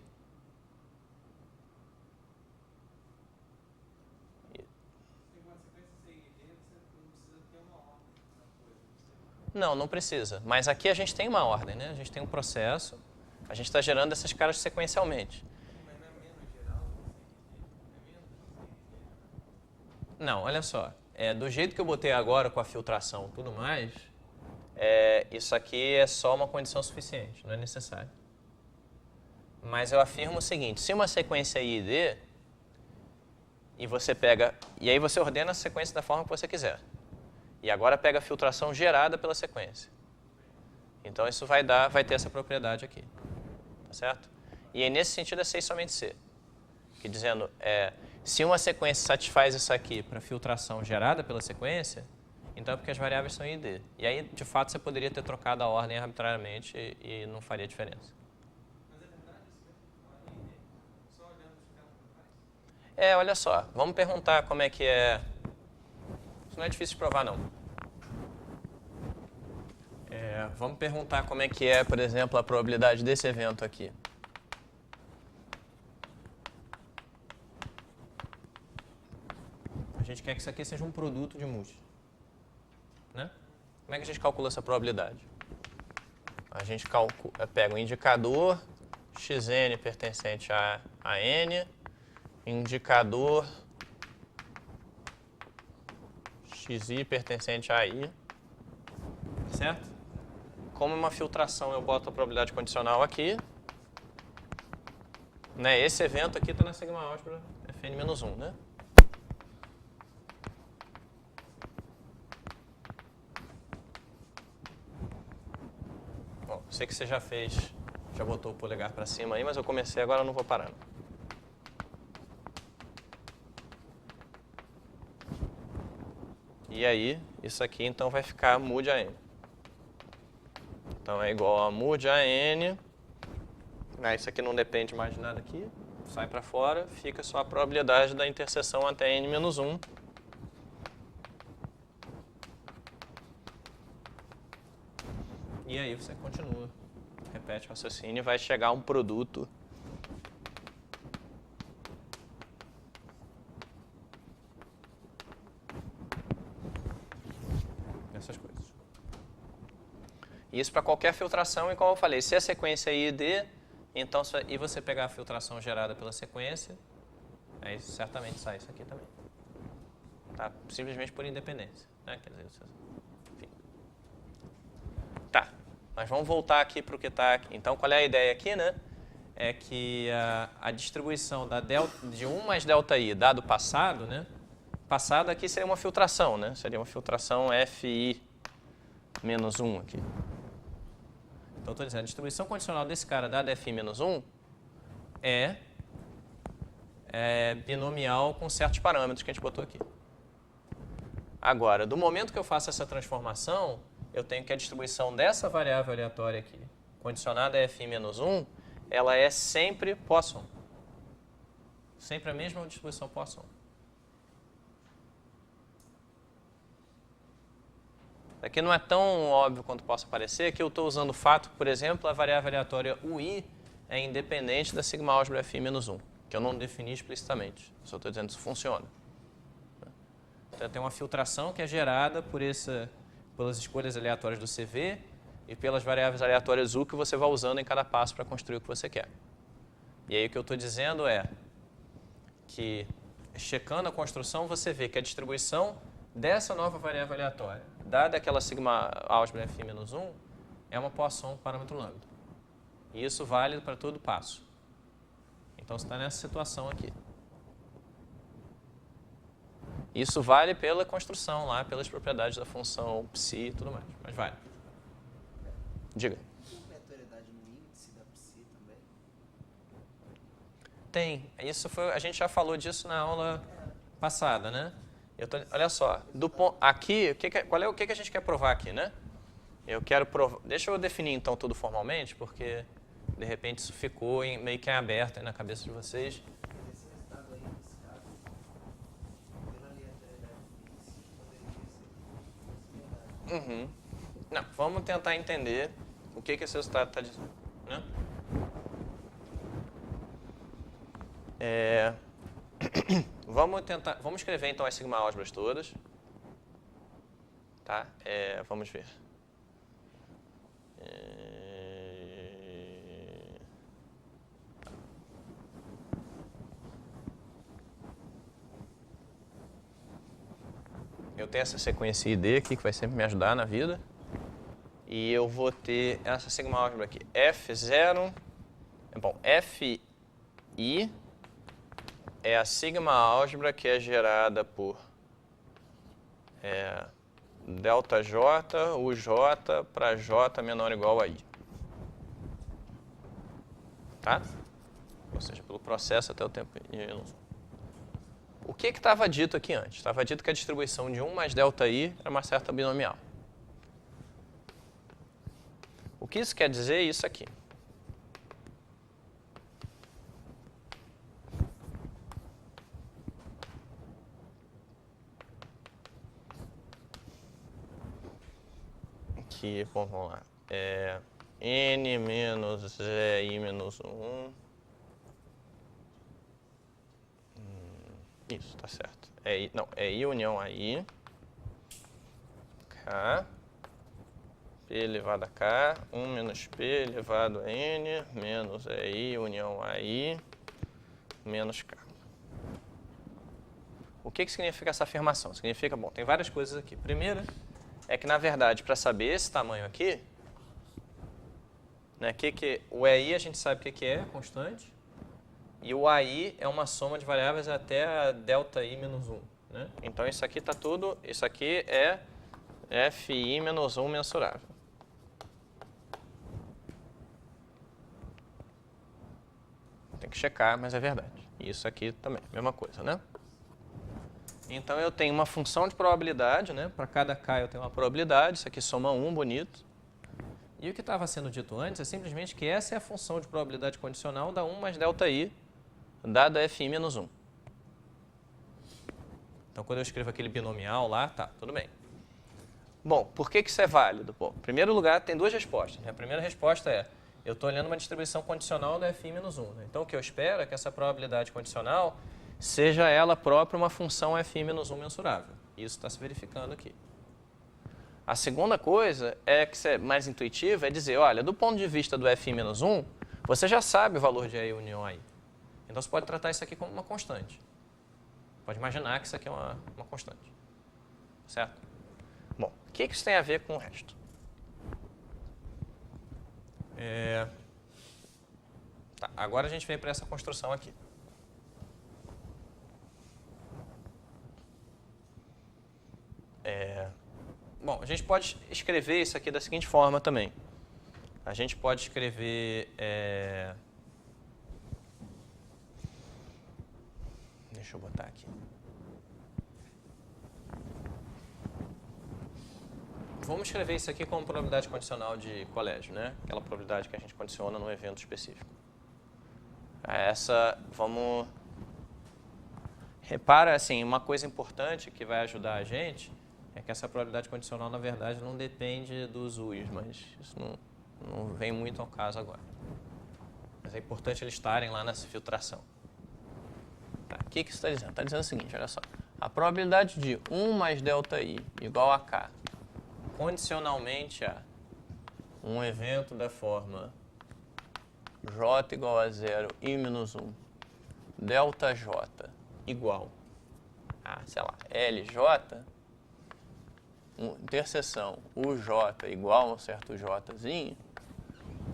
Não precisa. Mas aqui a gente tem uma ordem, né? A gente tem um processo, a gente está gerando essas caras sequencialmente. Mas não é menos geral? Não, olha só. Do jeito que eu botei agora com a filtração e tudo mais, isso aqui é só uma condição suficiente, não é necessário. Mas eu afirmo o seguinte, se uma sequência I e D, e aí você ordena a sequência da forma que você quiser. E agora pega a filtração gerada pela sequência. Então isso vai ter essa propriedade aqui. Tá certo? E aí nesse sentido é C e somente C. Que dizendo, se uma sequência satisfaz isso aqui para filtração gerada pela sequência, então é porque as variáveis são I e D. E aí, de fato, você poderia ter trocado a ordem arbitrariamente e não faria diferença. Mas é verdade isso mesmo? Só olhando os caras para trás? Olha só. Vamos perguntar como é que é... Isso não é difícil de provar, não. Vamos perguntar como é que é, por exemplo, a probabilidade desse evento aqui. A gente quer que isso aqui seja um produto de múltiplos, né? Como é que a gente calcula essa probabilidade? A gente pega o indicador xn pertencente a n, indicador xi pertencente a i, certo? Como uma filtração, eu boto a probabilidade condicional aqui. Né? Esse evento aqui está na sigma álgebra Fn-1, né? Bom, sei que você já botou o polegar para cima aí, mas eu comecei, agora eu não vou parar. E aí, isso aqui então vai ficar mu de AN. Então é igual a mu de AN. Isso aqui não depende mais de nada aqui. Sai para fora, fica só a probabilidade da interseção até n-1. E aí você continua. Repete o raciocínio e vai chegar a um produto. Essas coisas. Isso para qualquer filtração, e como eu falei, se a sequência é I e D, então, e você pegar a filtração gerada pela sequência, aí certamente sai isso aqui também. Tá? Simplesmente por independência. Né? Quer dizer, enfim. Tá, mas vamos voltar aqui para o que está aqui. Então, qual é a ideia aqui, né? é que a distribuição de 1 mais ΔI dado passado, né? Passado aqui seria uma filtração, né? Seria uma filtração FI menos 1 aqui. Então, estou dizendo, a distribuição condicional desse cara dado FI menos 1 é binomial com certos parâmetros que a gente botou aqui. Agora, do momento que eu faço essa transformação, eu tenho que a distribuição dessa variável aleatória aqui, condicionada a FI menos 1, ela é sempre Poisson. Sempre a mesma distribuição Poisson. Aqui não é tão óbvio quanto possa parecer, que eu estou usando o fato, por exemplo, a variável aleatória UI é independente da sigma álgebra FI menos 1, que eu não defini explicitamente, só estou dizendo que isso funciona. Então, tem uma filtração que é gerada pelas escolhas aleatórias do CV e pelas variáveis aleatórias U que você vai usando em cada passo para construir o que você quer. E aí o que eu estou dizendo é que, checando a construção, você vê que a distribuição dessa nova variável aleatória, dada aquela sigma álgebra FI menos 1, é uma Poisson parâmetro lambda. E isso vale para todo passo. Então, você está nessa situação aqui. Isso vale pela construção lá, pelas propriedades da função psi e tudo mais, mas vale. Diga. Tem aleatoriedade no índice da psi também? Tem. A gente já falou disso na aula passada, né? Olha só, aqui, o que a gente quer provar aqui, né? Eu quero provar. Deixa eu definir então tudo formalmente, porque de repente isso ficou meio que em aberto aí na cabeça de vocês. Esse resultado aí, nesse caso, pela aleatoriedade do índice, poderia ser verdade. Uhum. Não, vamos tentar entender o que esse resultado está dizendo, né? Vamos escrever então as sigma álgebras todas. Tá? Vamos ver. Eu tenho essa sequência ID aqui que vai sempre me ajudar na vida. E eu vou ter essa sigma álgebra aqui. F0, Fi é a sigma álgebra que é gerada por ΔJ, UJ para J menor ou igual a I. Tá? Ou seja, pelo processo até o tempo I. O que estava dito aqui antes? Estava dito que a distribuição de 1 mais ΔI era uma certa binomial. O que isso quer dizer é isso aqui. Aqui, bom, vamos lá. N menos I menos 1. Isso, tá certo. É I união a I. K. P elevado a K. 1 menos P elevado a N. Menos I união a I. Menos K. O que significa essa afirmação? Significa, tem várias coisas aqui. Primeiro, é que, na verdade, para saber esse tamanho aqui, né, o EI a gente sabe o que é, constante. E o AI é uma soma de variáveis até a ΔI menos 1. Né? Então, isso aqui está tudo... Isso aqui é FI menos 1 mensurável. Tem que checar, mas é verdade. E isso aqui também, mesma coisa, né? Então, eu tenho uma função de probabilidade, né? Para cada K eu tenho uma probabilidade. Isso aqui soma 1, bonito. E o que estava sendo dito antes é simplesmente que essa é a função de probabilidade condicional da 1 mais ΔI, dada FI menos 1. Então, quando eu escrevo aquele binomial lá, tá, tudo bem. Bom, por que isso é válido? Bom, em primeiro lugar, tem duas respostas. A primeira resposta é, eu estou olhando uma distribuição condicional da FI menos 1. Né? Então, o que eu espero é que essa probabilidade condicional seja ela própria uma função FI menos 1 mensurável. Isso está se verificando aqui. A segunda coisa, que é mais intuitiva, é dizer, olha, do ponto de vista do FI menos 1, você já sabe o valor de I união a I. Então, você pode tratar isso aqui como uma constante. Pode imaginar que isso aqui é uma constante. Certo? Bom, o que isso tem a ver com o resto? Tá, agora a gente vem para essa construção aqui. Bom, a gente pode escrever isso aqui da seguinte forma também. A gente pode escrever... Deixa eu botar aqui. Vamos escrever isso aqui como probabilidade condicional de colégio, né? Aquela probabilidade que a gente condiciona num evento específico. Essa, vamos... Repara, assim, uma coisa importante que vai ajudar a gente é que essa probabilidade condicional, na verdade, não depende dos U's, mas isso não vem muito ao caso agora. Mas é importante eles estarem lá nessa filtração. Tá, o que isso está dizendo? Está dizendo o seguinte, olha só. A probabilidade de 1 mais ΔI igual a K condicionalmente a um evento da forma J igual a 0 I menos 1 ΔJ igual a, sei lá, LJ, interseção UJ igual a um certo Jzinho,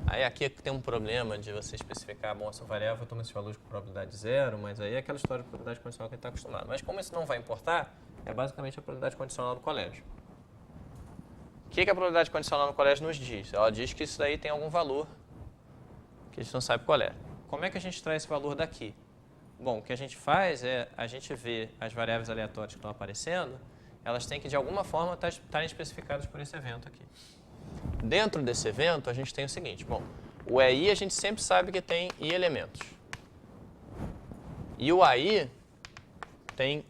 aí aqui tem um problema de você especificar, bom, essa variável toma esse valor com probabilidade 0, mas aí é aquela história de probabilidade condicional que a gente está acostumado. Mas como isso não vai importar, é basicamente a probabilidade condicional do colégio. O que a probabilidade condicional no colégio nos diz? Ela diz que isso daí tem algum valor que a gente não sabe qual é. Como é que a gente traz esse valor daqui? Bom, o que a gente faz é, a gente vê as variáveis aleatórias que estão aparecendo, elas têm que de alguma forma estarem especificadas por esse evento aqui. Dentro desse evento, a gente tem o seguinte, bom, o EI a gente sempre sabe que tem I elementos. E o AI tem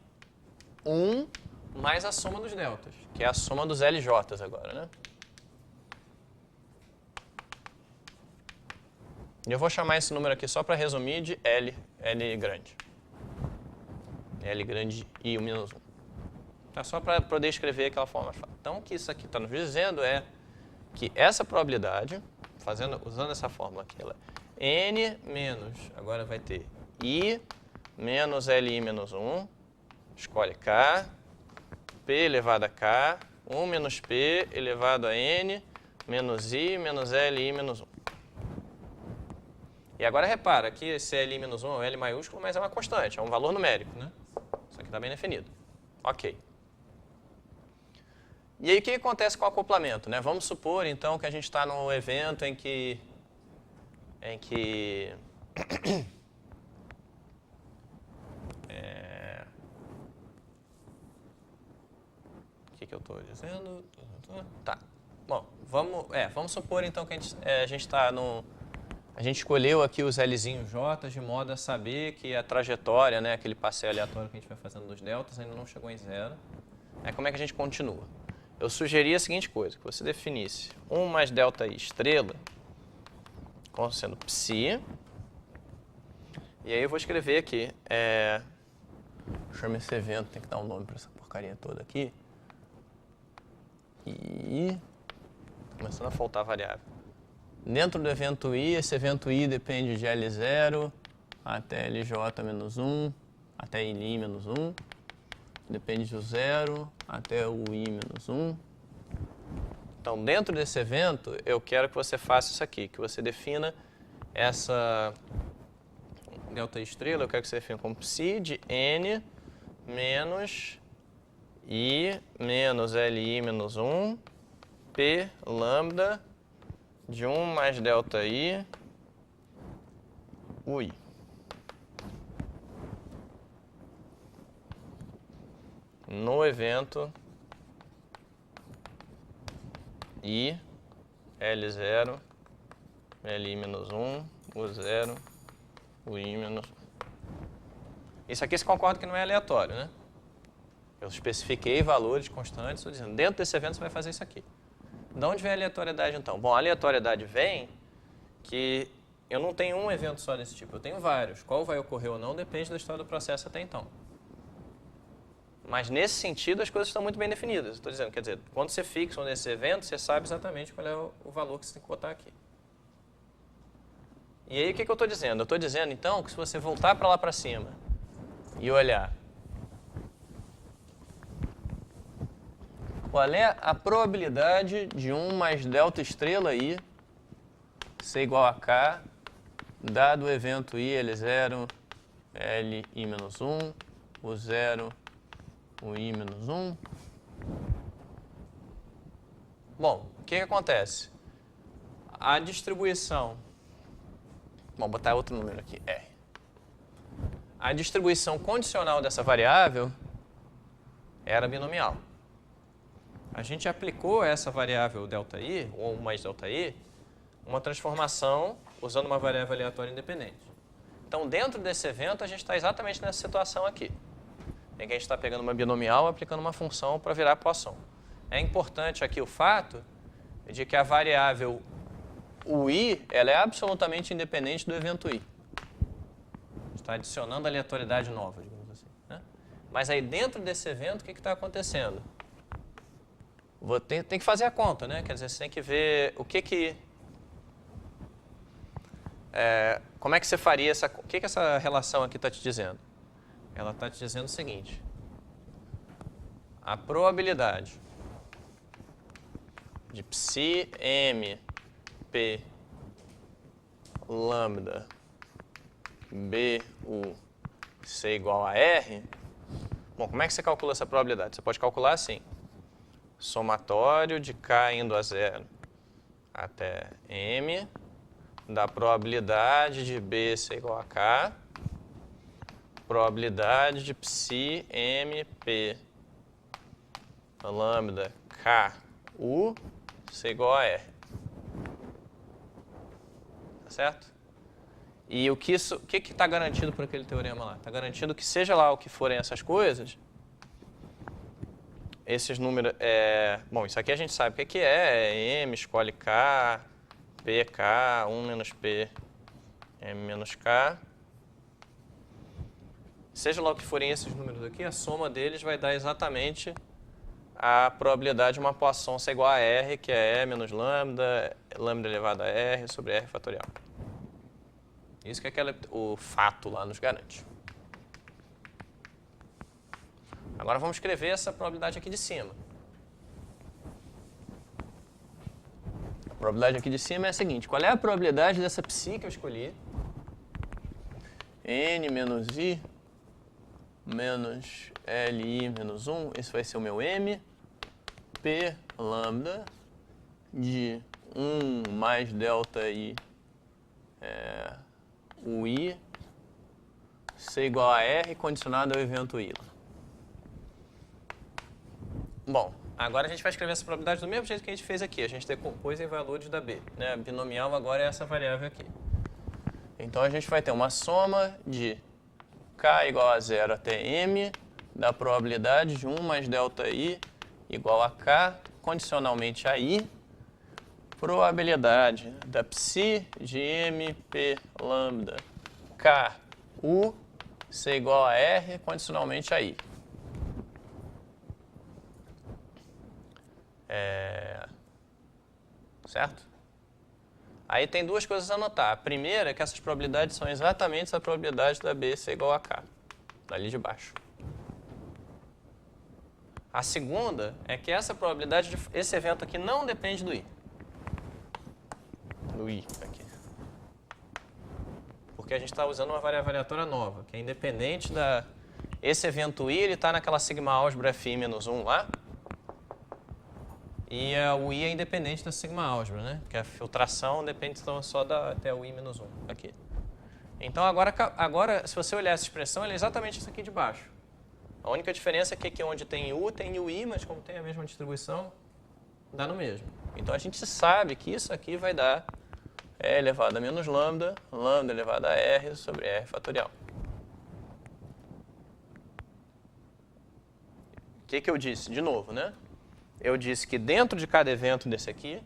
1 mais a soma dos deltas, que é a soma dos LJs agora, né? E eu vou chamar esse número aqui só para resumir de L grande. L grande I menos 1. Tá, só para poder escrever aquela forma. Então, o que isso aqui está nos dizendo é que essa probabilidade, usando essa fórmula aqui, ela é N menos, agora vai ter I menos LI menos 1, escolhe K, P elevado a K, 1 menos P elevado a N, menos I menos LI menos 1. E agora repara que esse LI menos 1 é um L maiúsculo, mas é uma constante, é um valor numérico, né? Isso aqui está bem definido. Ok. E aí o que acontece com o acoplamento, né? Vamos supor, então, que a gente está num evento em que o que eu estou dizendo? Tá. Bom, vamos supor, então, que a gente está no... A gente escolheu aqui os Lzinhos J de modo a saber que a trajetória, né, aquele passeio aleatório que a gente vai fazendo dos deltas, ainda não chegou em 0. Como é que a gente continua? Eu sugeri a seguinte coisa, que você definisse 1 mais ΔI estrela como sendo psi. E aí eu vou escrever aqui, chama esse evento, tem que dar um nome para essa porcaria toda aqui. E começando a faltar variável. Dentro do evento I, esse evento I depende de L0 até LJ menos 1, até ILI menos 1. Depende do 0 até o I menos 1. Então, dentro desse evento, eu quero que você faça isso aqui, que você defina essa ΔI estrela, eu quero que você defina como psi de N menos I menos LI menos 1, P lambda de 1 mais ΔI, UI. No evento I, L0, LI menos 1, U0, UI menos 1. Isso aqui você concorda que não é aleatório, né? Eu especifiquei valores constantes, estou dizendo, dentro desse evento você vai fazer isso aqui. De onde vem a aleatoriedade, então? Bom, a aleatoriedade vem que eu não tenho um evento só desse tipo, eu tenho vários. Qual vai ocorrer ou não depende da história do processo até então. Mas, nesse sentido, as coisas estão muito bem definidas. Estou dizendo, quer dizer, quando você fixa um desses eventos, você sabe exatamente qual é o valor que você tem que botar aqui. E aí, o que eu estou dizendo? Eu estou dizendo, então, que se você voltar para lá para cima e olhar qual é a probabilidade de 1 mais delta estrela I ser igual a K dado o evento I, L0, L, I menos 1, o 0, o I menos 1. Bom, o que acontece? A distribuição... Vou botar outro número aqui, R. A distribuição condicional dessa variável era binomial. A gente aplicou essa variável ΔI, ou 1 mais ΔI, uma transformação usando uma variável aleatória independente. Então, dentro desse evento, a gente está exatamente nessa situação aqui, em que a gente está pegando uma binomial e aplicando uma função para virar Poisson. É importante aqui o fato de que a variável UI ela é absolutamente independente do evento I. Está adicionando aleatoriedade nova, digamos assim, né? Mas aí, dentro desse evento, o que está acontecendo? Tem que fazer a conta, né? Quer dizer, você tem que ver o que como é que você faria essa... O que essa relação aqui está te dizendo? Ela está te dizendo o seguinte. A probabilidade de psi m p lambda b u ser igual a r... Bom, como é que você calcula essa probabilidade? Você pode calcular assim. Somatório de k indo a 0 até m da probabilidade de b ser igual a k, probabilidade de psi m p lambda k u ser igual a r. Tá certo? E o que está garantido por aquele teorema lá? Está garantido que seja lá o que forem essas coisas, esses números... bom, isso aqui a gente sabe o que é m, escolhe k, p, k, 1 menos p, m menos k. Seja lá o que forem esses números aqui, a soma deles vai dar exatamente a probabilidade de uma Poisson ser igual a r, que é e menos lambda, lambda elevado a r sobre r fatorial. Isso que o fato lá nos garante. Agora vamos escrever essa probabilidade aqui de cima. A probabilidade aqui de cima é a seguinte. Qual é a probabilidade dessa psi que eu escolhi? N menos I menos Li menos 1. Esse vai ser o meu M. P lambda de 1 mais ΔI o I ser igual a R condicionado ao evento I. Bom, agora a gente vai escrever essa probabilidade do mesmo jeito que a gente fez aqui. A gente decompôs em valores da B, né? A binomial agora é essa variável aqui. Então a gente vai ter uma soma de k igual a 0 até m da probabilidade de 1 mais ΔI igual a k condicionalmente a I, probabilidade da psi de mp lambda k u ser igual a r condicionalmente a I. Certo? Aí tem duas coisas a anotar. A primeira é que essas probabilidades são exatamente a probabilidade da B ser igual a K, dali de baixo. A segunda é que essa probabilidade, esse evento aqui não depende do I. Do I aqui. Porque a gente está usando uma variável aleatória nova, que é independente da... Esse evento I, ele está naquela sigma álgebra Fi menos 1 lá. E o I é independente da sigma álgebra, né? Porque a filtração depende então, só até o I menos 1 aqui. Então, agora, se você olhar essa expressão, ela é exatamente essa aqui de baixo. A única diferença é que aqui onde tem U, tem UI, mas como tem a mesma distribuição, dá no mesmo. Então, a gente sabe que isso aqui vai dar E elevado a menos lambda, lambda elevado a R sobre R fatorial. O que eu disse? De novo, né? Eu disse que dentro de cada evento desse aqui,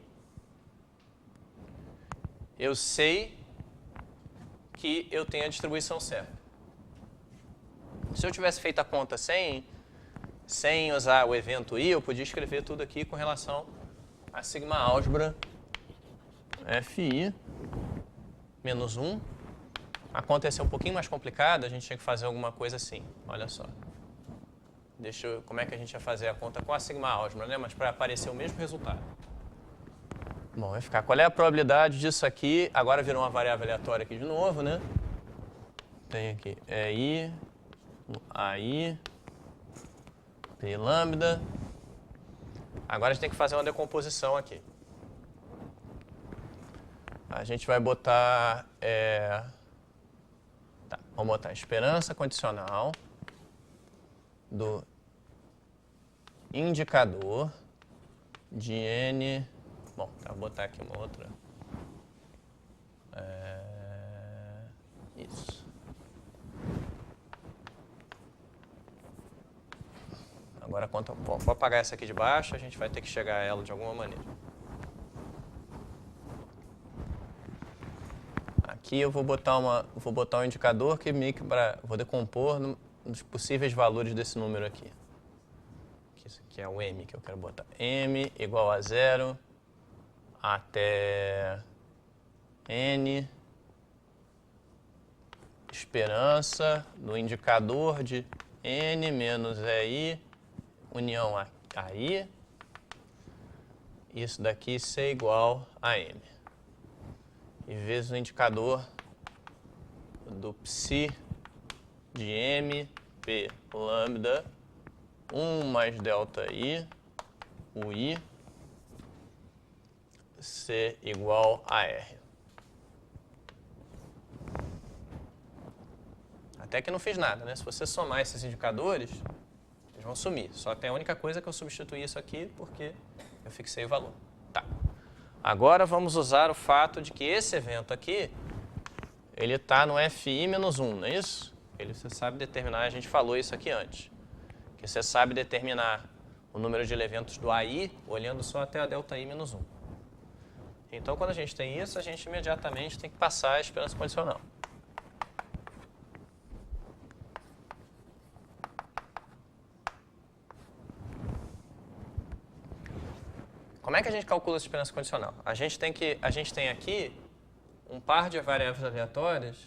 eu sei que eu tenho a distribuição certa. Se eu tivesse feito a conta sem usar o evento I, eu podia escrever tudo aqui com relação a sigma álgebra Fi menos 1. A conta ia ser um pouquinho mais complicada, a gente tinha que fazer alguma coisa assim. Olha só. Como é que a gente ia fazer a conta com a sigma álgebra, né? Mas para aparecer o mesmo resultado. Bom, vai ficar qual é a probabilidade disso aqui, agora virou uma variável aleatória aqui de novo, né? Tem aqui AI, P lambda. Agora a gente tem que fazer uma decomposição aqui. A gente vai botar, vamos botar esperança condicional do indicador de N. Bom, vou botar aqui uma outra. Isso. Agora, vou apagar essa aqui de baixo, a gente vai ter que chegar a ela de alguma maneira. Aqui eu vou botar um indicador que meio que vou decompor nos possíveis valores desse número aqui. Isso aqui é o M que eu quero botar. M igual a 0 até N, esperança do indicador de N menos EI, união a AI, isso daqui ser igual a M. E vezes o indicador do psi de M, P lambda, 1 mais delta I, o I, ser igual a R. Até que não fiz nada, né? Se você somar esses indicadores, eles vão sumir. Só tem a única coisa que eu substituí isso aqui porque eu fixei o valor. Tá. Agora vamos usar o fato de que esse evento aqui, ele está no FI-1, não é isso? Você sabe determinar, a gente falou isso aqui antes, que você sabe determinar o número de eventos do AI olhando só até a delta I-1. Então, quando a gente tem isso, a gente imediatamente tem que passar a esperança condicional. Como é que a gente calcula a esperança condicional? A gente tem aqui um par de variáveis aleatórias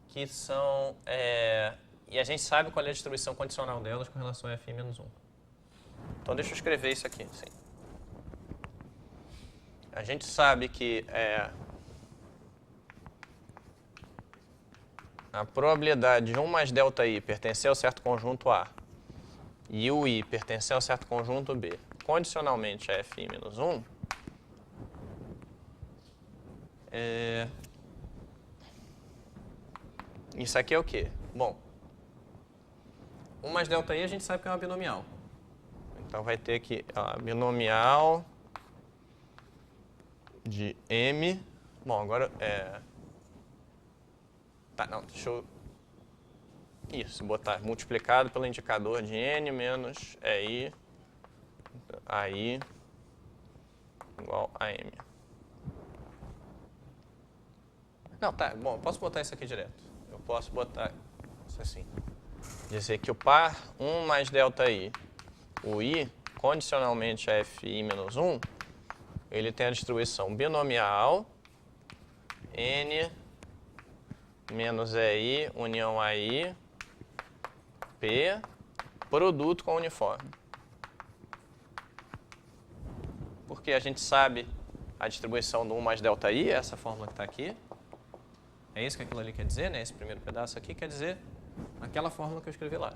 que são... e a gente sabe qual é a distribuição condicional delas com relação a FI-1. Então, deixa eu escrever isso aqui. Sim. A gente sabe que a probabilidade de 1 mais delta I pertencer ao certo conjunto A e o I pertencer ao certo conjunto B condicionalmente a FI-1, isso aqui é o quê? Bom, 1 mais delta I a gente sabe que é uma binomial. Então vai ter que a binomial de M. Bom, agora tá, não, deixa eu botar multiplicado pelo indicador de N menos EI AI igual a M. Não, tá, bom, eu posso botar isso aqui direto. Eu posso botar isso assim. Dizer que o par 1 mais delta I, o I, condicionalmente a FI-1, ele tem a distribuição binomial N menos EI união AI P produto com uniforme. Porque a gente sabe a distribuição do 1 mais delta I, essa fórmula que está aqui. É isso que aquilo ali quer dizer, né? Esse primeiro pedaço aqui quer dizer aquela fórmula que eu escrevi lá.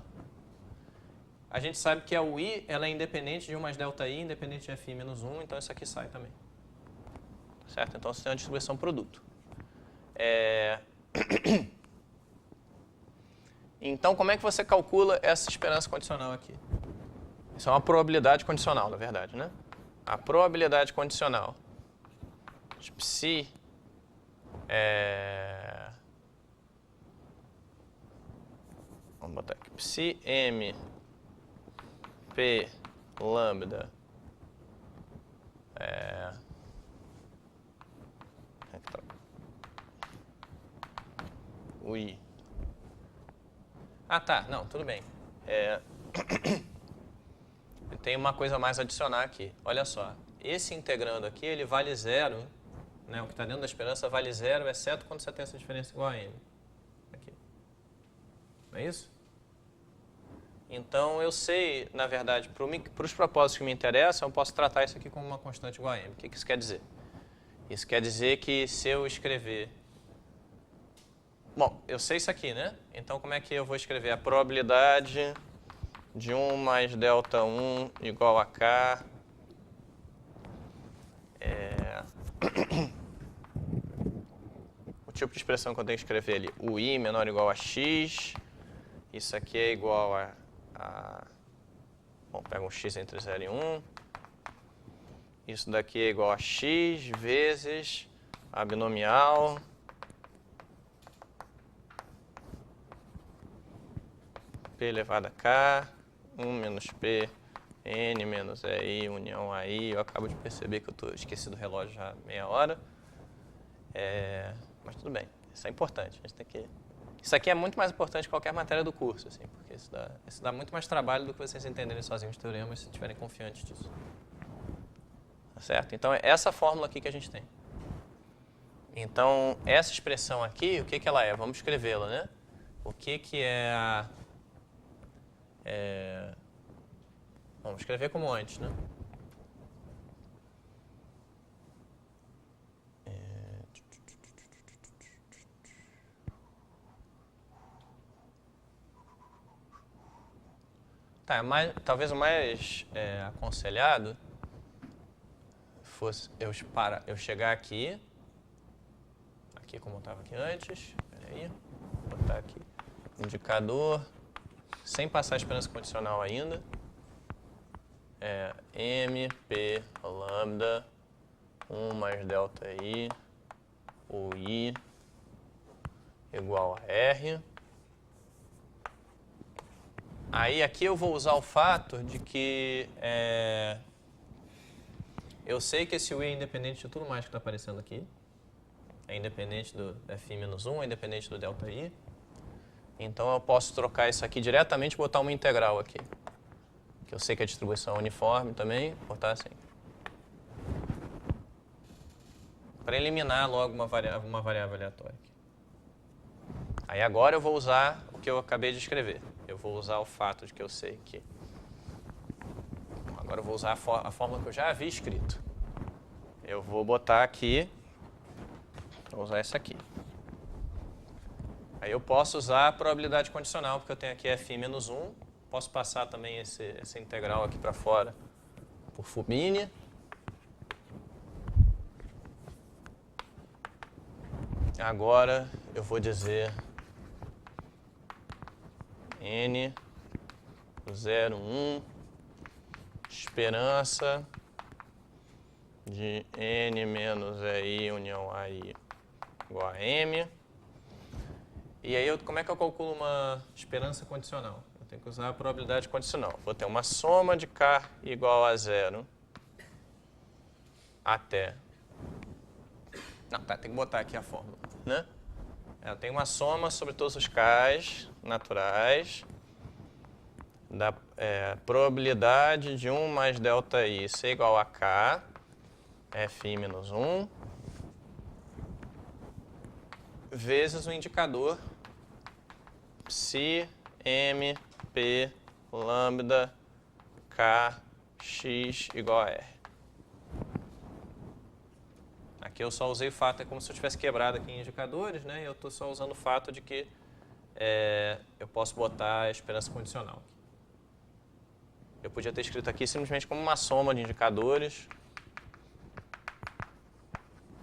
A gente sabe que a UI ela é independente de 1 mais delta I, independente de FI-1, então isso aqui sai também. Certo? Então você tem uma distribuição produto. Então, como é que você calcula essa esperança condicional aqui? Isso é uma probabilidade condicional, na verdade, né? A probabilidade condicional de psi vamos botar aqui, psi M P lambda UI. Ah, tá. Não, tudo bem. Tem uma coisa a mais a adicionar aqui. Olha só. Esse integrando aqui, ele vale 0. Né? O que está dentro da esperança vale 0, exceto quando você tem essa diferença igual a M. Aqui. Não é isso? Então, eu sei, na verdade, para os propósitos que me interessam, eu posso tratar isso aqui como uma constante igual a m. O que isso quer dizer? Isso quer dizer que se eu escrever... Bom, eu sei isso aqui, né? Então, como é que eu vou escrever? A probabilidade de 1 mais delta 1 igual a k o tipo de expressão que eu tenho que escrever ali, o i menor ou igual a x, isso aqui é igual bom, pega um x entre 0 e 1, isso daqui é igual a x vezes a binomial p elevado a k, 1 menos p, n menos EI, união AI. Eu acabo de perceber que eu esqueci do relógio já há meia hora. Mas tudo bem, isso é importante. A gente tem que... Isso aqui é muito mais importante que qualquer matéria do curso, assim, porque isso dá muito mais trabalho do que vocês entenderem sozinhos os teoremas se estiverem confiantes disso. Tá certo? Então, é essa fórmula aqui que a gente tem. Então, essa expressão aqui, o que ela é? Vamos escrevê-la, né? O que é a... Vamos escrever como antes, né? Tá, talvez o mais aconselhado fosse eu chegar aqui como eu estava aqui antes, peraí, vou botar aqui, indicador, sem passar a esperança condicional ainda, m, p, lambda, 1 mais delta i, o i, igual a r. Aí aqui eu vou usar o fato de que eu sei que esse u é independente de tudo mais que está aparecendo aqui. É independente do fi-1, é independente do delta i. Então eu posso trocar isso aqui diretamente e botar uma integral aqui. Que eu sei que a distribuição é uniforme também, vou botar assim. Para eliminar logo uma variável aleatória aqui. Aí agora eu vou usar o que eu acabei de escrever. Eu vou usar o fato de que eu sei que... Agora eu vou usar a fórmula que eu já havia escrito. Eu vou botar aqui... Vou usar essa aqui. Aí eu posso usar a probabilidade condicional, porque eu tenho aqui fi menos 1. Posso passar também essa integral aqui para fora por Fubini. Agora eu vou dizer n 0, 1, esperança de n menos EI união AI igual a m. E aí, como é que eu calculo uma esperança condicional? Eu tenho que usar a probabilidade condicional. Vou ter uma soma de k igual a 0 até... Não, tá, tem que botar aqui a fórmula, né? Eu tenho uma soma sobre todos os k's naturais da probabilidade de 1 mais delta i ser igual a k, fi menos 1, vezes o indicador psi m p lambda k x igual a r. Aqui eu só usei o fato, é como se eu tivesse quebrado aqui em indicadores, né? E eu estou só usando o fato de que eu posso botar a esperança condicional. Eu podia ter escrito aqui simplesmente como uma soma de indicadores,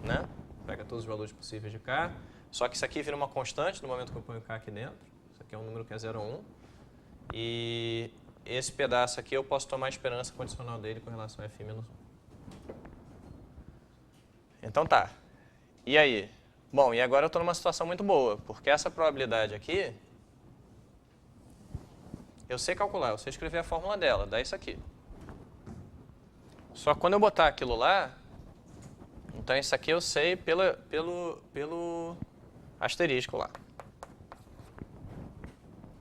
né? Pega todos os valores possíveis de k. Só que isso aqui vira uma constante no momento que eu ponho k aqui dentro. Isso aqui é um número que é 0 ou 1. E esse pedaço aqui eu posso tomar a esperança condicional dele com relação a fi menos 1. Então tá. E aí? Bom, e agora eu estou numa situação muito boa, porque essa probabilidade aqui, eu sei calcular, eu sei escrever a fórmula dela, dá isso aqui. Só que quando eu botar aquilo lá, então isso aqui eu sei pelo asterisco lá.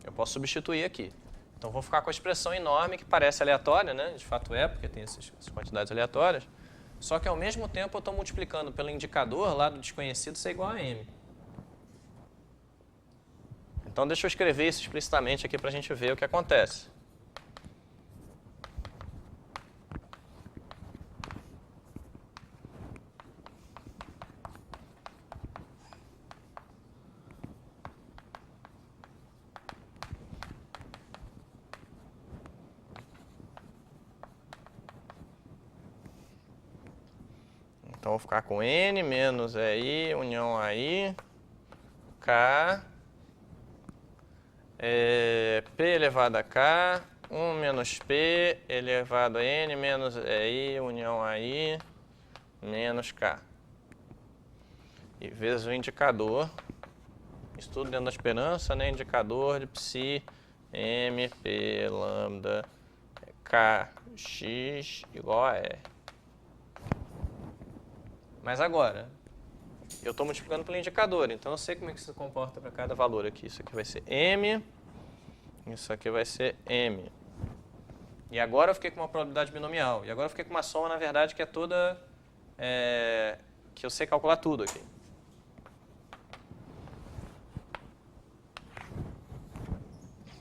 Eu posso substituir aqui. Então vou ficar com a expressão enorme que parece aleatória, né? De fato é, porque tem essas quantidades aleatórias. Só que ao mesmo tempo eu estou multiplicando pelo indicador lá do desconhecido ser igual a m. Então deixa eu escrever isso explicitamente aqui para a gente ver o que acontece. Então, vou ficar com N menos EI, união AI, K, P elevado a K, 1 menos P elevado a N menos EI, união AI, menos K. E vezes o indicador, isso tudo dentro da esperança, né? Indicador de psi, M, P, lambda, K, X igual a R. Mas agora, eu estou multiplicando pelo indicador, então eu sei como é que se comporta para cada valor aqui. Isso aqui vai ser M, isso aqui vai ser M. E agora eu fiquei com uma probabilidade binomial. E agora eu fiquei com uma soma, na verdade, que é toda... que eu sei calcular tudo aqui.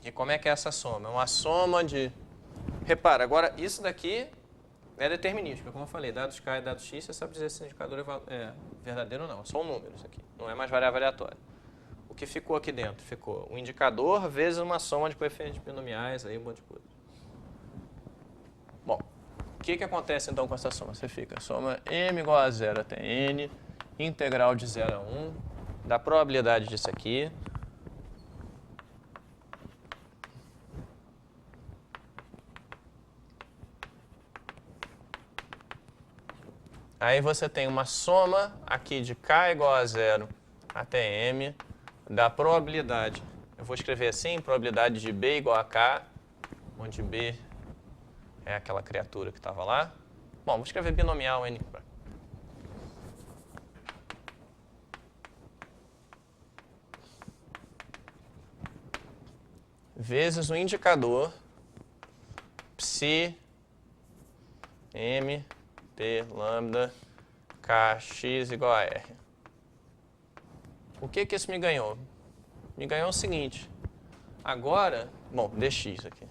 E como é que é essa soma? É uma soma de... Repara, agora isso daqui é determinístico. Como eu falei, dados K e dados X, você sabe dizer se o indicador é verdadeiro ou não. É só um número isso aqui. Não é mais variável aleatória. O que ficou aqui dentro? Ficou um indicador vezes uma soma de coeficientes binomiais, aí um monte de coisa. Bom, o que acontece então com essa soma? Você fica soma M igual a 0 até N, integral de 0 a 1, da probabilidade disso aqui. Aí você tem uma soma aqui de K igual a 0 até M, da probabilidade, eu vou escrever assim, probabilidade de B igual a K, onde B é aquela criatura que estava lá. Bom, vou escrever binomial N. Vezes o indicador psi M P lambda K X igual a R. O que isso me ganhou? Me ganhou o seguinte. Agora, bom, dx aqui.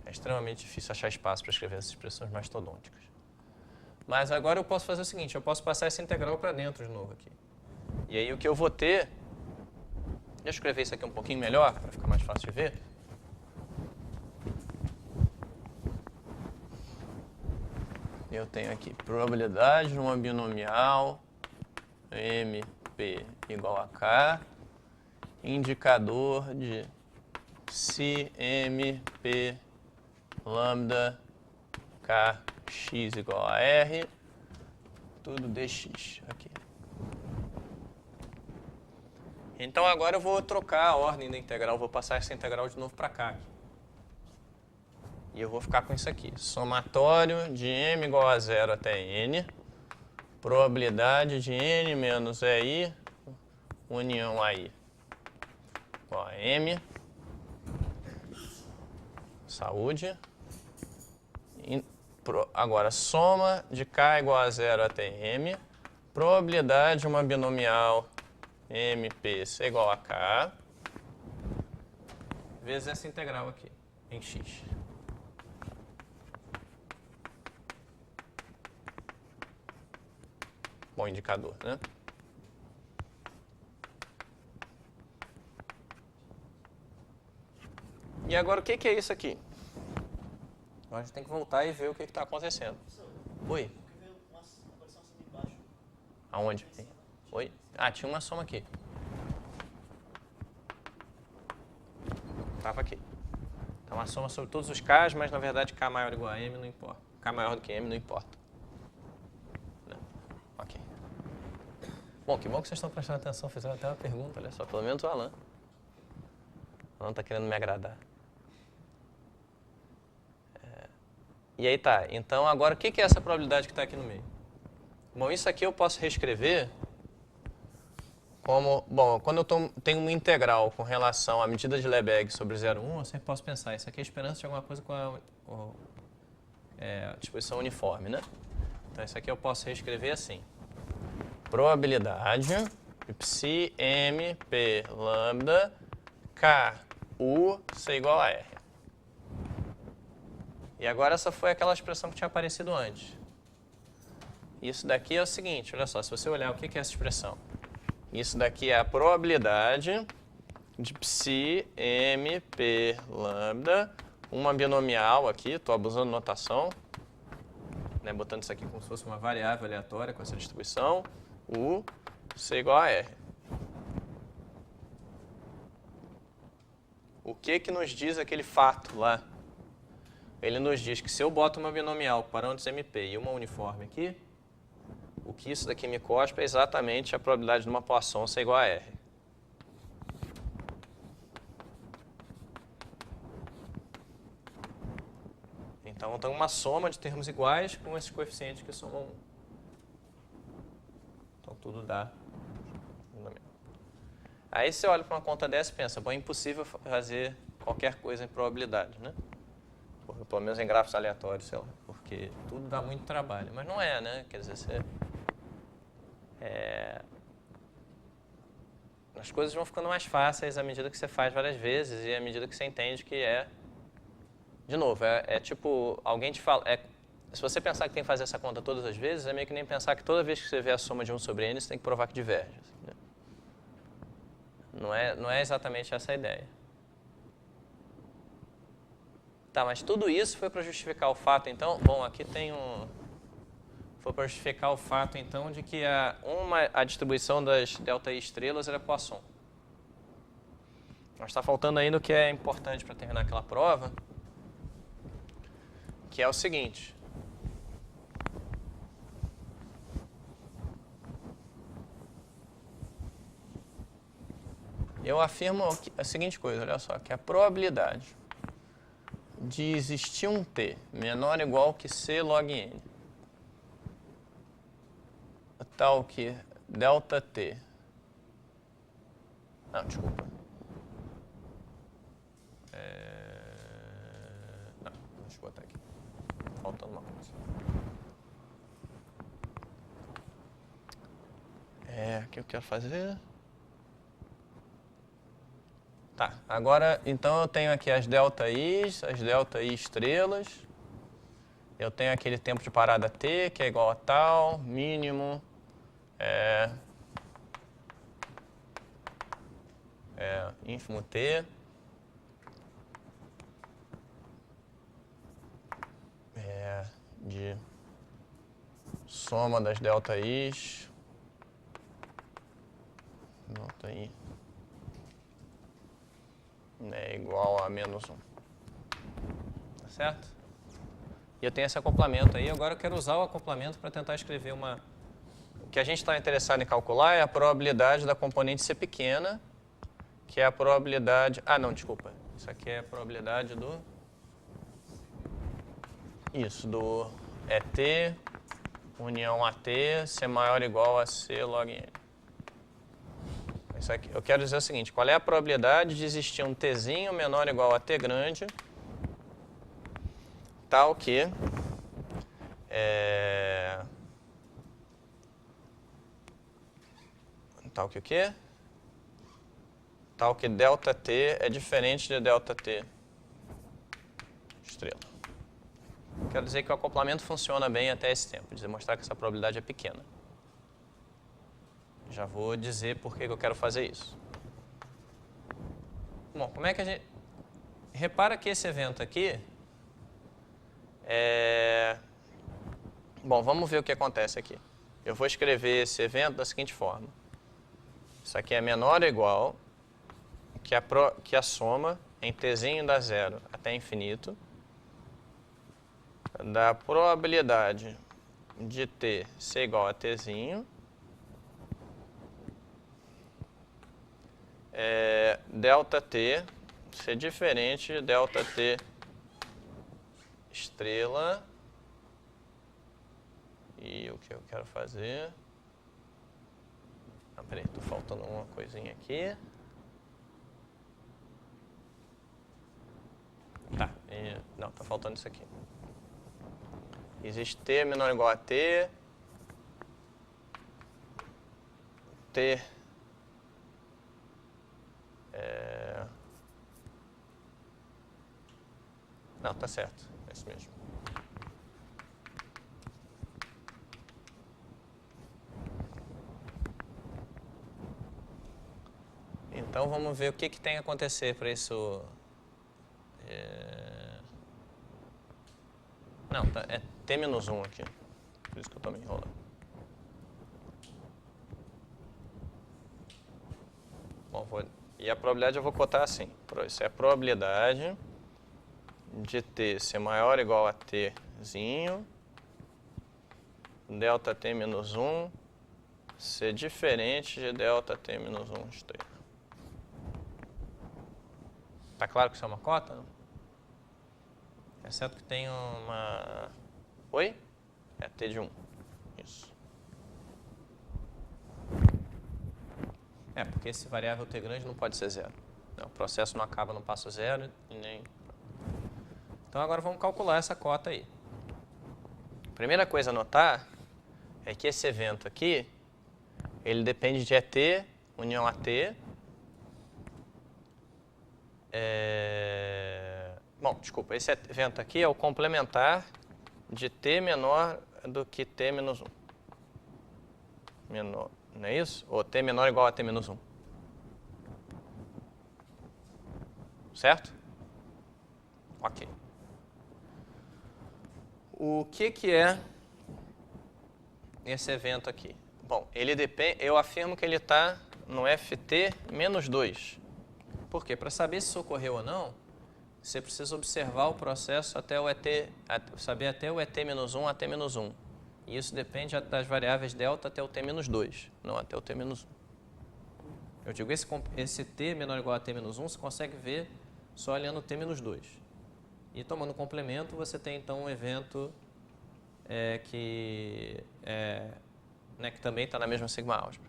É extremamente difícil achar espaço para escrever essas expressões mastodônticas. Mas agora eu posso fazer o seguinte, eu posso passar essa integral para dentro de novo aqui. E aí o que eu vou ter... Deixa eu escrever isso aqui um pouquinho melhor, para ficar mais fácil de ver. Eu tenho aqui probabilidade de uma binomial MP igual a K, indicador de psi MP lambda K X igual a R, tudo dx aqui. Então agora eu vou trocar a ordem da integral, vou passar essa integral de novo para cá. E eu vou ficar com isso aqui, somatório de m igual a 0 até n, probabilidade de n menos EI, união AI, igual a m, saúde. Agora, soma de k igual a 0 até m, probabilidade de uma binomial MP ser igual a k, vezes essa integral aqui, em x. Bom indicador, né? E agora, o que é isso aqui? Agora a gente tem que voltar e ver o que está acontecendo. Oi? Aonde? Oi? Ah, tinha uma soma aqui. Estava aqui. Então, uma soma sobre todos os K's, mas na verdade K maior ou igual a M não importa. K maior do que M não importa. Não. Ok. Bom, que bom que vocês estão prestando atenção. Fizeram até uma pergunta, olha só. Pelo menos o Alan. O Alan está querendo me agradar. E aí tá. Então, agora, o que é essa probabilidade que está aqui no meio? Bom, isso aqui eu posso reescrever como... Bom, quando eu tenho uma integral com relação à medida de Lebesgue sobre 0,1, eu sempre posso pensar, isso aqui é a esperança de alguma coisa com a distribuição uniforme, né? Então, isso aqui eu posso reescrever assim. Probabilidade de psi m p lambda k u ser igual a r. E agora essa foi aquela expressão que tinha aparecido antes. Isso daqui é o seguinte, olha só, se você olhar o que é essa expressão. Isso daqui é a probabilidade de psi m p lambda, uma binomial aqui, estou abusando de notação, né, botando isso aqui como se fosse uma variável aleatória com essa distribuição, U C igual a R. O que nos diz aquele fato lá? Ele nos diz que se eu boto uma binomial com parâmetros MP e uma uniforme aqui, o que isso daqui me cospe é exatamente a probabilidade de uma Poisson ser igual a R. Então, tem uma soma de termos iguais com esses coeficientes que somam 1. Então, tudo dá. Aí você olha para uma conta dessa e pensa, bom, é impossível fazer qualquer coisa em probabilidade, né? Pelo menos em gráficos aleatórios, sei lá, porque tudo dá muito trabalho. Mas não é, né? Quer dizer, as coisas vão ficando mais fáceis à medida que você faz várias vezes e à medida que você entende que é... De novo, é tipo, alguém te fala... se você pensar que tem que fazer essa conta todas as vezes, é meio que nem pensar que toda vez que você vê a soma de 1 sobre n, você tem que provar que diverge. Assim, né? Não é exatamente essa a ideia. Tá, mas tudo isso foi para justificar o fato, então... Bom, aqui tem um... Foi para justificar o fato, então, de que a distribuição das delta I estrelas era Poisson. Mas está faltando ainda o que é importante para terminar aquela prova, que é o seguinte. Eu afirmo a seguinte coisa, olha só, que a probabilidade de existir um t menor ou igual que c log n, tal que delta t... Não, desculpa. Não, deixa eu botar aqui. Faltando uma coisa. O que eu quero fazer? Tá, agora, então eu tenho aqui as delta I's, as delta I estrelas. Eu tenho aquele tempo de parada t, que é igual a tal, mínimo, ínfimo t. De soma das delta I's. Delta I é igual a menos 1. Tá certo? E eu tenho esse acoplamento aí. Agora eu quero usar o acoplamento para tentar escrever uma... O que a gente está interessado em calcular é a probabilidade da componente ser pequena, que é a probabilidade... Ah, não, desculpa. Isso aqui é a probabilidade do... Isso, do ET, união AT, ser maior ou igual a C log N. Isso aqui, eu quero dizer o seguinte, qual é a probabilidade de existir um tzinho menor ou igual a t grande, tal que tal que o quê? Tal que delta t é diferente de delta t estrela. Quero dizer que o acoplamento funciona bem até esse tempo, de demonstrar que essa probabilidade é pequena. Já vou dizer por que eu quero fazer isso. Bom, como é que a gente... Repara que esse evento aqui Bom, vamos ver o que acontece aqui. Eu vou escrever esse evento da seguinte forma. Isso aqui é menor ou igual que a soma em tzinho da zero até infinito da probabilidade de t ser igual a tzinho delta t ser diferente de delta t estrela. E o que eu quero fazer... Ah, peraí, tô faltando uma coisinha aqui. Tá, não, tá faltando isso aqui. Existe t menor ou igual a t. T Não, tá certo, é isso mesmo. Então vamos ver o que tem que acontecer para isso... Não, t menos 1 aqui. Por isso que eu estou me enrolando. Bom, e a probabilidade eu vou botar assim. Isso é a probabilidade de t ser maior ou igual a tzinho, delta t menos 1 ser diferente de delta t menos 1 estrela. Tá claro que isso é uma cota? Não? Exceto que tem uma... Oi? É t de 1. Isso. Porque esse variável t grande não pode ser zero. O processo não acaba no passo zero e nem... Então agora vamos calcular essa cota aí. Primeira coisa a notar é que esse evento aqui, ele depende de ET, união AT. Bom, desculpa, esse evento aqui é o complementar de t menor do que t menos 1. Menor, não é isso? Ou t menor ou igual a t menos 1. Certo? Ok. O que é esse evento aqui? Bom, ele depende, eu afirmo que ele está no ft menos 2. Por quê? Para saber se isso ocorreu ou não, você precisa observar o processo até o ET, saber até o ET menos 1 até menos 1. E isso depende das variáveis delta até o t menos 2, não até o t menos 1. Eu digo, esse t menor ou igual a t menos 1, você consegue ver só olhando o t menos 2. E tomando complemento, você tem então um evento que também está na mesma sigma álgebra.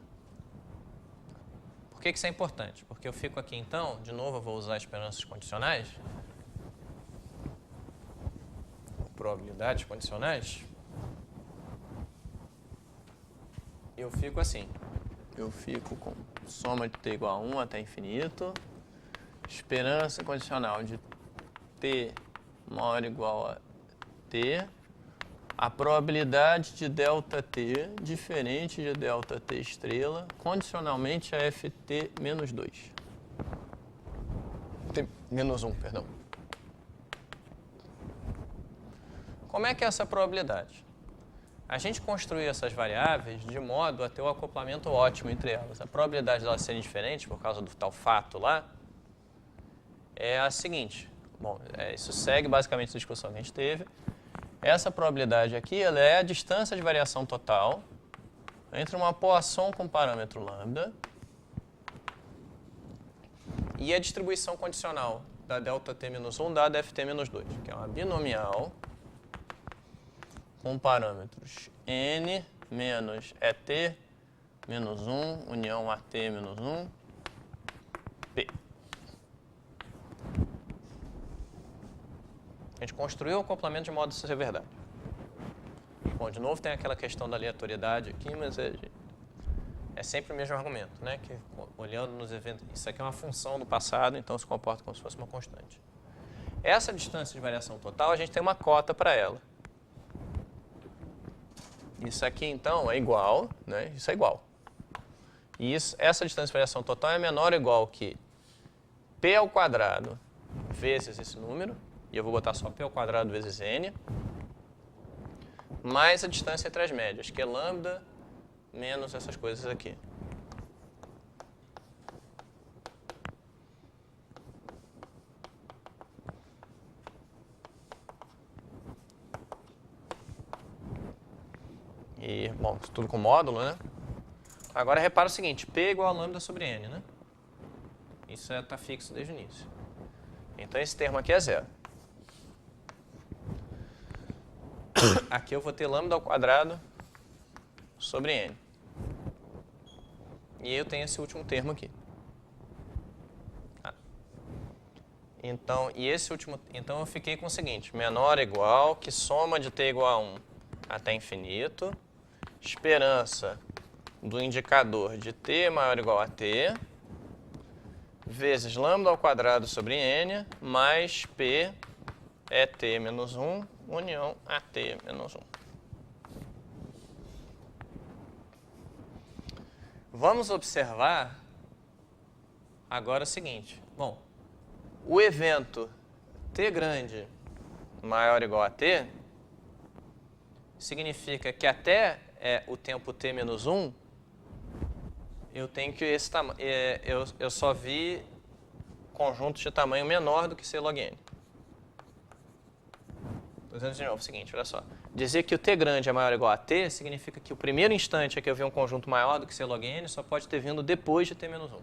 Por que isso é importante? Porque eu fico aqui então, de novo eu vou usar esperanças condicionais, probabilidades condicionais. Eu fico assim, eu fico com soma de t igual a 1 até infinito, esperança condicional de t maior ou igual a t, a probabilidade de ΔT diferente de ΔT estrela, condicionalmente a ft menos 2. T menos 1, perdão. Como é que é essa probabilidade? A gente construiu essas variáveis de modo a ter o acoplamento ótimo entre elas. A probabilidade de elas serem diferentes, por causa do tal fato lá, é a seguinte. Bom, isso segue basicamente a discussão que a gente teve. Essa probabilidade aqui ela é a distância de variação total entre uma Poisson com parâmetro lambda e a distribuição condicional da ΔT-1 dada ft-2, que é uma binomial com parâmetros n menos ET menos 1 união AT menos 1 P. A gente construiu o acoplamento de modo a ser verdade. Bom, de novo tem aquela questão da aleatoriedade aqui, mas é sempre o mesmo argumento, né? Que olhando nos eventos, isso aqui é uma função do passado, então se comporta como se fosse uma constante. Essa distância de variação total, a gente tem uma cota para ela. Isso aqui, então, é igual, né? Isso é igual. E essa distância de variação total é menor ou igual que p ao quadrado vezes esse número, e eu vou botar só p ao quadrado vezes n, mais a distância entre as médias, que é lambda menos essas coisas aqui. E, bom, tudo com módulo, né? Agora repara o seguinte, p é igual a lambda sobre n, né? Isso está fixo desde o início. Então esse termo aqui é zero. Aqui eu vou ter lambda ao quadrado sobre n. E eu tenho esse último termo aqui. Então, então eu fiquei com o seguinte, menor ou igual que soma de t igual a 1 até infinito, esperança do indicador de t maior ou igual a t, vezes lambda ao quadrado sobre n, mais p é t menos 1, união a t menos 1. Vamos observar agora o seguinte. Bom, o evento t grande maior ou igual a t, significa que até o tempo t menos 1, eu tenho que esse tamanho, eu só vi conjuntos de tamanho menor do que c log n. Estou dizendo de novo o seguinte, olha só. Dizer que o t grande é maior ou igual a t significa que o primeiro instante é que eu vi um conjunto maior do que c log n só pode ter vindo depois de t menos 1.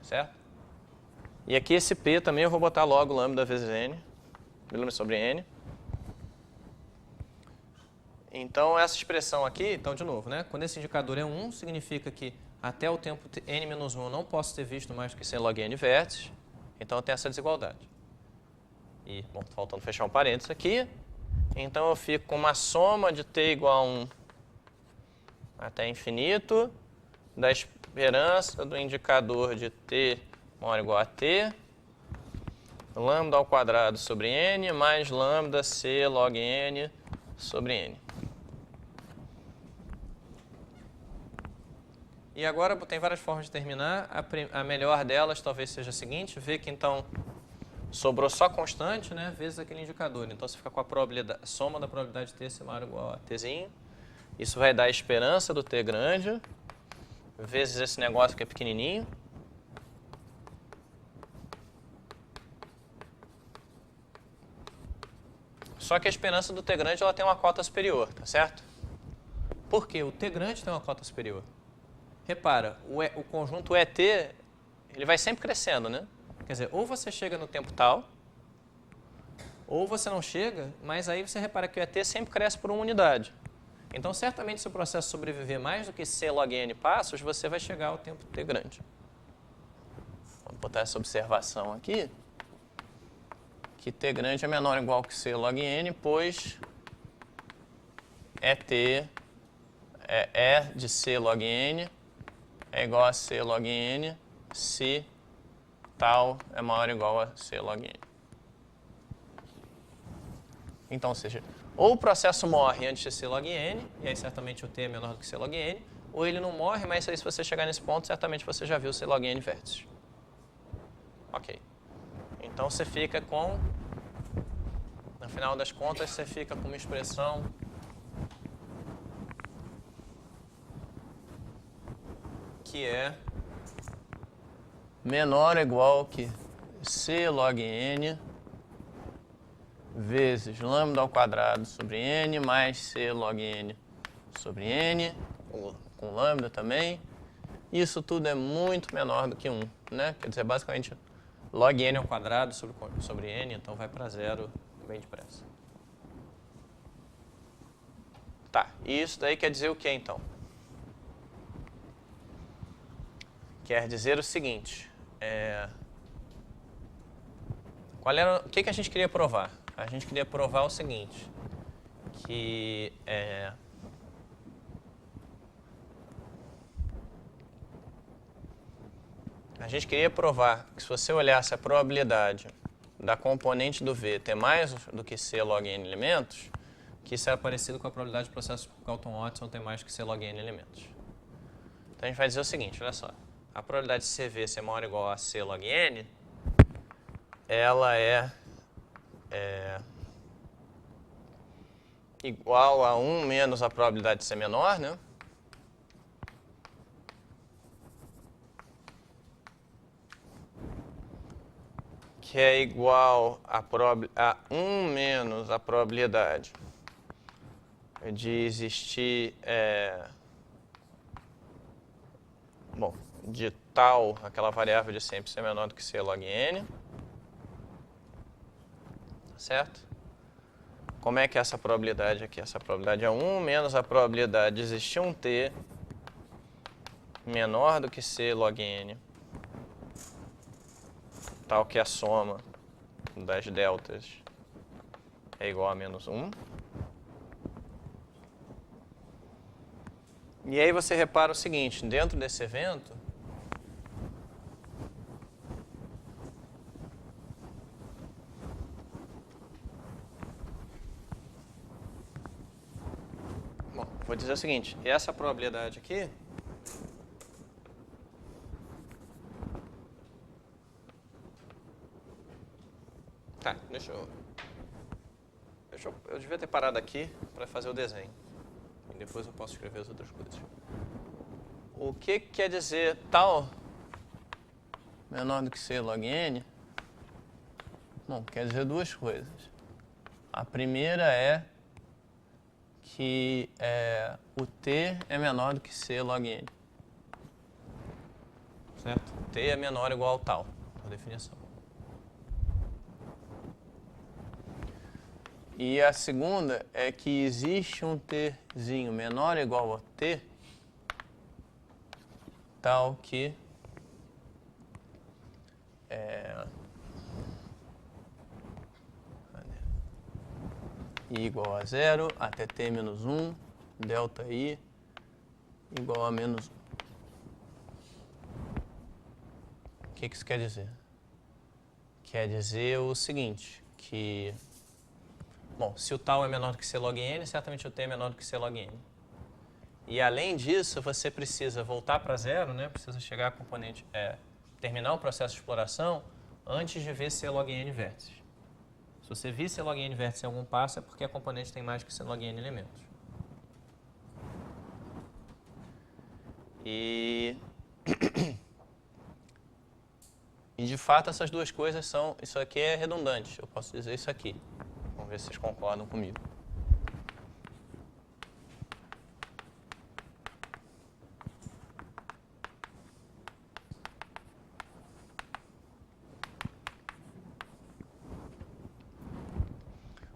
Certo? E aqui esse p também eu vou botar logo lambda vezes n, lambda sobre n. Então essa expressão aqui, então de novo, né? Quando esse indicador é 1, significa que até o tempo n menos 1 eu não posso ter visto mais do que c log n vértices, então eu tenho essa desigualdade. E, bom, tá faltando fechar um parênteses aqui. Então eu fico com uma soma de t igual a 1 até infinito, da esperança do indicador de t maior ou igual a t, lambda ao quadrado sobre n, mais lambda c log n sobre n. E agora tem várias formas de terminar. A melhor delas talvez seja a seguinte, ver que então sobrou só constante, né, vezes aquele indicador. Então você fica com a probabilidade, soma da probabilidade de t ser maior ou igual a tzinho. Isso vai dar a esperança do t grande, vezes esse negócio que é pequenininho. Só que a esperança do t grande ela tem uma cota superior, tá certo? Por quê? O t grande tem uma cota superior. Repara, o conjunto ET, ele vai sempre crescendo, né? Quer dizer, ou você chega no tempo tal, ou você não chega, mas aí você repara que o ET sempre cresce por uma unidade. Então, certamente, se o processo sobreviver mais do que c log n passos, você vai chegar ao tempo t grande. Vamos botar essa observação aqui, que t grande é menor ou igual que c log n, pois ET é de c log n é igual a c log n se tal é maior ou igual a c log n. Então, ou seja, ou o processo morre antes de c log n, e aí certamente o t é menor do que c log n, ou ele não morre, mas aí se você chegar nesse ponto, certamente você já viu c log n vértices. Ok. Então você fica com, no final das contas, você fica com uma expressão que é menor ou igual que c log n vezes lambda ao quadrado sobre n mais c log n sobre n, com lambda também. Isso tudo é muito menor do que 1, né? Quer dizer, basicamente, log n ao quadrado sobre n, então vai para zero bem depressa. Tá, e isso daí quer dizer o que, então? Quer dizer o seguinte, o que a gente queria provar? A gente queria provar o seguinte, que a gente queria provar que se você olhasse a probabilidade da componente do V ter mais do que C log n elementos, que isso era parecido com a probabilidade do processo Galton-Watson ter mais do que C log n elementos. Então a gente vai dizer o seguinte, olha só, a probabilidade de CV ser maior ou igual a C log n, ela é igual a 1 menos a probabilidade de ser menor, né? Que é igual a 1 menos a probabilidade de existir, de tal, aquela variável de sempre ser menor do que C log n. Certo? Como é que é essa probabilidade aqui? Essa probabilidade é 1 menos a probabilidade de existir um t menor do que C log n, tal que a soma das deltas é igual a menos 1. E aí você repara o seguinte, dentro desse evento, vou dizer o seguinte, essa probabilidade aqui deixa eu Eu devia ter parado aqui para fazer o desenho. E depois eu posso escrever as outras coisas. O que quer dizer tal menor do que C log N? Bom, quer dizer duas coisas. A primeira é que o T é menor do que C log N. Certo? T é menor ou igual ao tal, por definição. E a segunda é que existe um Tzinho menor ou igual a T, tal que I igual a 0, até T menos 1, delta I igual a menos 1. O que isso quer dizer? Quer dizer o seguinte, que... Bom, se o tal é menor do que C log N, certamente o T é menor do que C log N. E além disso, você precisa voltar para zero, né? Precisa chegar a componente, terminar o processo de exploração antes de ver C log N vértices. Se você vir C log N vértice em algum passo, é porque a componente tem mais que C log N elementos. E de fato essas duas coisas são... Isso aqui é redundante, eu posso dizer isso aqui. Vamos ver se vocês concordam comigo.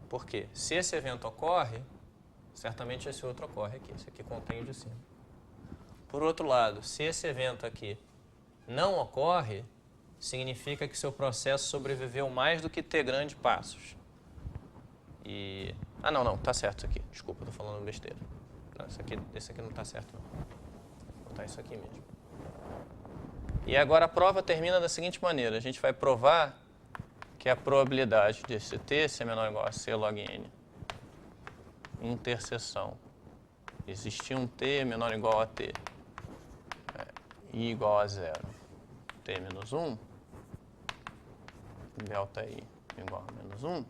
Por quê? Se esse evento ocorre, certamente esse outro ocorre aqui. Esse aqui contém o de cima. Por outro lado, se esse evento aqui não ocorre, significa que seu processo sobreviveu mais do que T grande passos. E... Ah, não, tá certo isso aqui. Desculpa, estou falando besteira. Não, esse aqui não está certo, não. Vou botar isso aqui mesmo. E agora a prova termina da seguinte maneira. A gente vai provar que a probabilidade desse T ser menor ou igual a C log N, interseção, existir um T menor ou igual a T, I igual a 0, T menos 1, delta I igual a menos 1,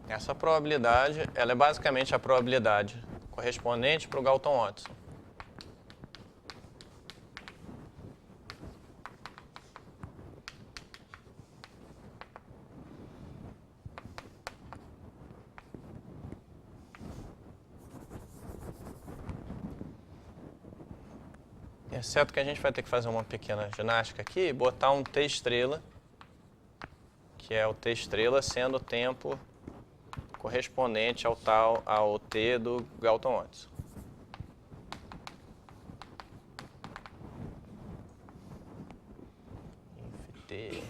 essa probabilidade, ela é basicamente a probabilidade correspondente para o Galton-Watson. Exceto que a gente vai ter que fazer uma pequena ginástica aqui e botar um T estrela, que é o T estrela sendo o tempo correspondente ao T do Galton-Watson. T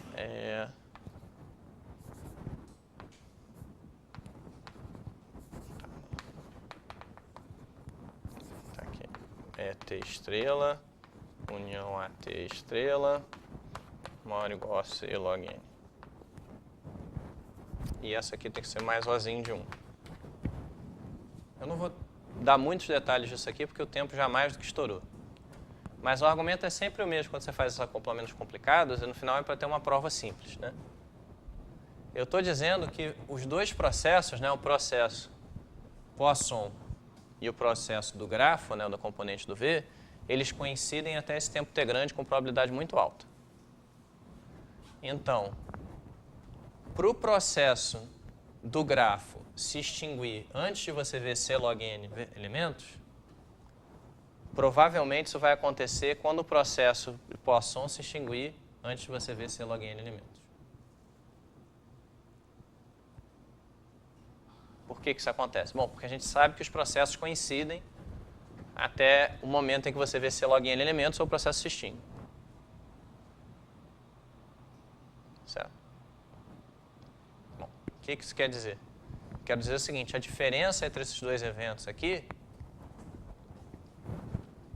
tá aqui. É T estrela, união a T estrela, maior ou igual a C log N. E essa aqui tem que ser mais Ozinho de 1. Eu não vou dar muitos detalhes disso aqui, porque o tempo já mais do que estourou. Mas o argumento é sempre o mesmo quando você faz esses acoplamentos complicados, e no final é para ter uma prova simples, né? Eu estou dizendo que os dois processos, né, o processo Poisson e o processo do grafo, né, do componente do V, eles coincidem até esse tempo t grande com probabilidade muito alta. Então, para o processo do grafo se extinguir antes de você ver C log N elementos, provavelmente isso vai acontecer quando o processo de Poisson se extinguir antes de você ver C log N elementos. Por que isso acontece? Bom, porque a gente sabe que os processos coincidem até o momento em que você vê C log N elementos ou o processo se extingue. Certo? Bom, o que isso quer dizer? Quero dizer o seguinte, a diferença entre esses dois eventos aqui,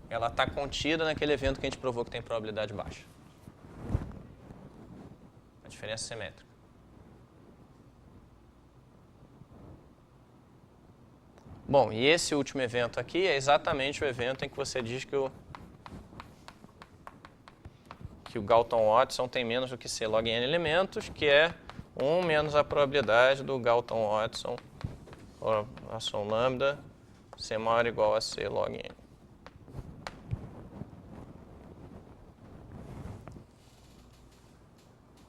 ela está contida naquele evento que a gente provou que tem probabilidade baixa. A diferença simétrica. Bom, e esse último evento aqui é exatamente o evento em que você diz que o Galton-Watson tem menos do que C log N elementos, que é 1 menos a probabilidade do Galton-Watson, ou ação lambda, ser maior ou igual a C log N.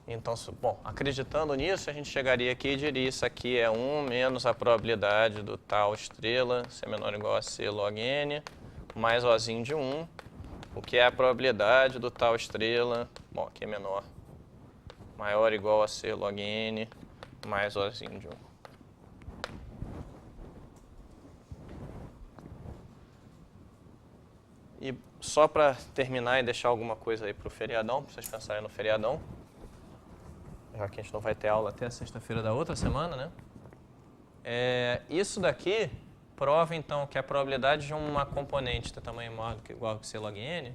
Então, bom, acreditando nisso, a gente chegaria aqui e diria isso aqui é 1 menos a probabilidade do tal estrela ser menor ou igual a C log N, mais Ozinho de 1, o que é a probabilidade do tal estrela, bom, aqui é menor, maior ou igual a C log N, mais Ozinho de 1. E só para terminar e deixar alguma coisa aí para o feriadão, para vocês pensarem no feriadão, já que a gente não vai ter aula até a sexta-feira da outra semana, né? Isso daqui prova, então, que a probabilidade de uma componente ter tamanho maior do que igual a C log N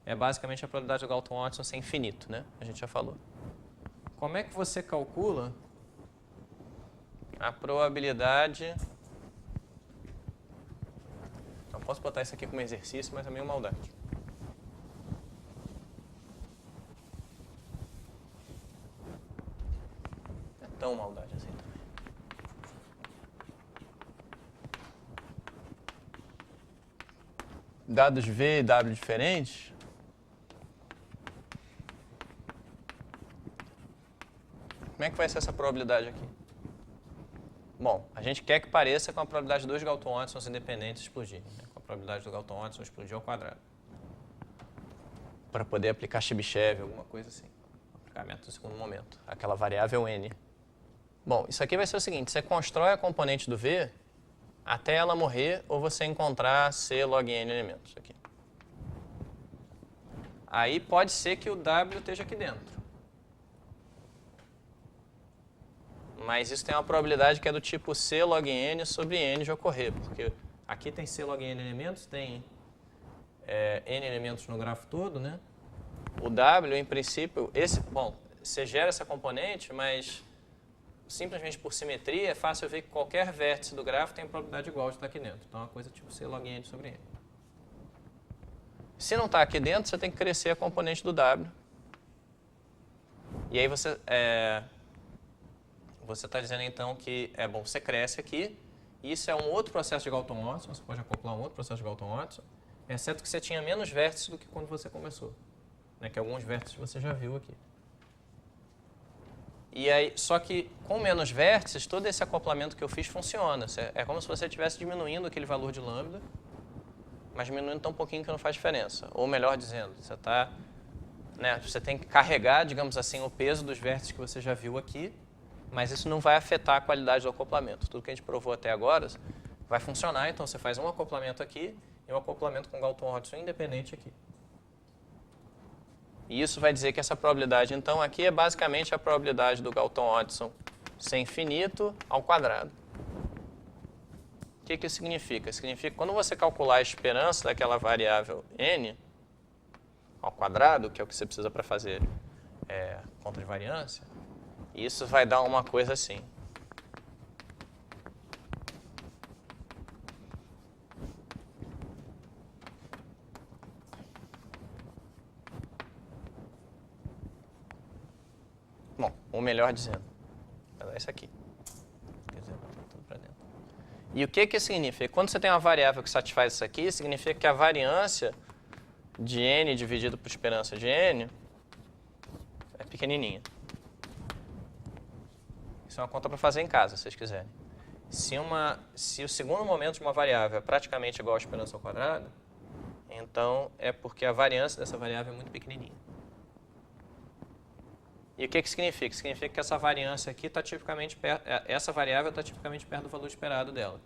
é basicamente a probabilidade do Galton-Watson ser infinito, né? A gente já falou. Como é que você calcula a probabilidade... Não posso botar isso aqui como exercício, mas é meio maldade. Não é tão maldade assim também. Dados V e W diferentes. Como é que vai ser essa probabilidade aqui? Bom, a gente quer que pareça com a probabilidade de dois Galton-Watsons independentes explodirem, né? Com a probabilidade do Galton-Watson explodir ao quadrado. Para poder aplicar Chebyshev, alguma coisa assim. Aplicar método do segundo momento. Aquela variável N. Bom, isso aqui vai ser o seguinte, você constrói a componente do V até ela morrer ou você encontrar C log N elementos aqui. Aí pode ser que o W esteja aqui dentro. Mas isso tem uma probabilidade que é do tipo C log N sobre N de ocorrer, porque aqui tem C log N elementos, tem N elementos no grafo todo, né? O W, em princípio, bom, você gera essa componente, mas simplesmente por simetria é fácil ver que qualquer vértice do grafo tem probabilidade igual de estar aqui dentro. Então é uma coisa tipo C log N sobre N. Se não está aqui dentro, você tem que crescer a componente do W. E aí você está dizendo então que bom, você cresce aqui, e isso é um outro processo de Galton-Watson, você pode acoplar um outro processo de Galton-Watson, exceto que você tinha menos vértices do que quando você começou, né, que alguns vértices você já viu aqui. E aí, só que com menos vértices, todo esse acoplamento que eu fiz funciona. É como se você estivesse diminuindo aquele valor de lambda, mas diminuindo tão pouquinho que não faz diferença. Ou melhor dizendo, você tem que carregar, digamos assim, o peso dos vértices que você já viu aqui, mas isso não vai afetar a qualidade do acoplamento. Tudo que a gente provou até agora vai funcionar, então você faz um acoplamento aqui e um acoplamento com Galton-Watson independente aqui. E isso vai dizer que essa probabilidade, então, aqui é basicamente a probabilidade do Galton-Watson ser infinito ao quadrado. O que isso significa? Significa que quando você calcular a esperança daquela variável n ao quadrado, que é o que você precisa para fazer conta de variância, isso vai dar uma coisa assim. Bom, ou melhor dizendo, vai dar isso aqui. Quer dizer, vai tudo para dentro. E o que significa? Quando você tem uma variável que satisfaz isso aqui, significa que a variância de n dividido por esperança de n é pequenininha. Isso é uma conta para fazer em casa, se vocês quiserem. Se o segundo momento de uma variável é praticamente igual à esperança ao quadrado, então é porque a variância dessa variável é muito pequenininha. E o que significa? Significa que essa variância aqui está tipicamente perto, essa variável está tipicamente perto do valor esperado dela.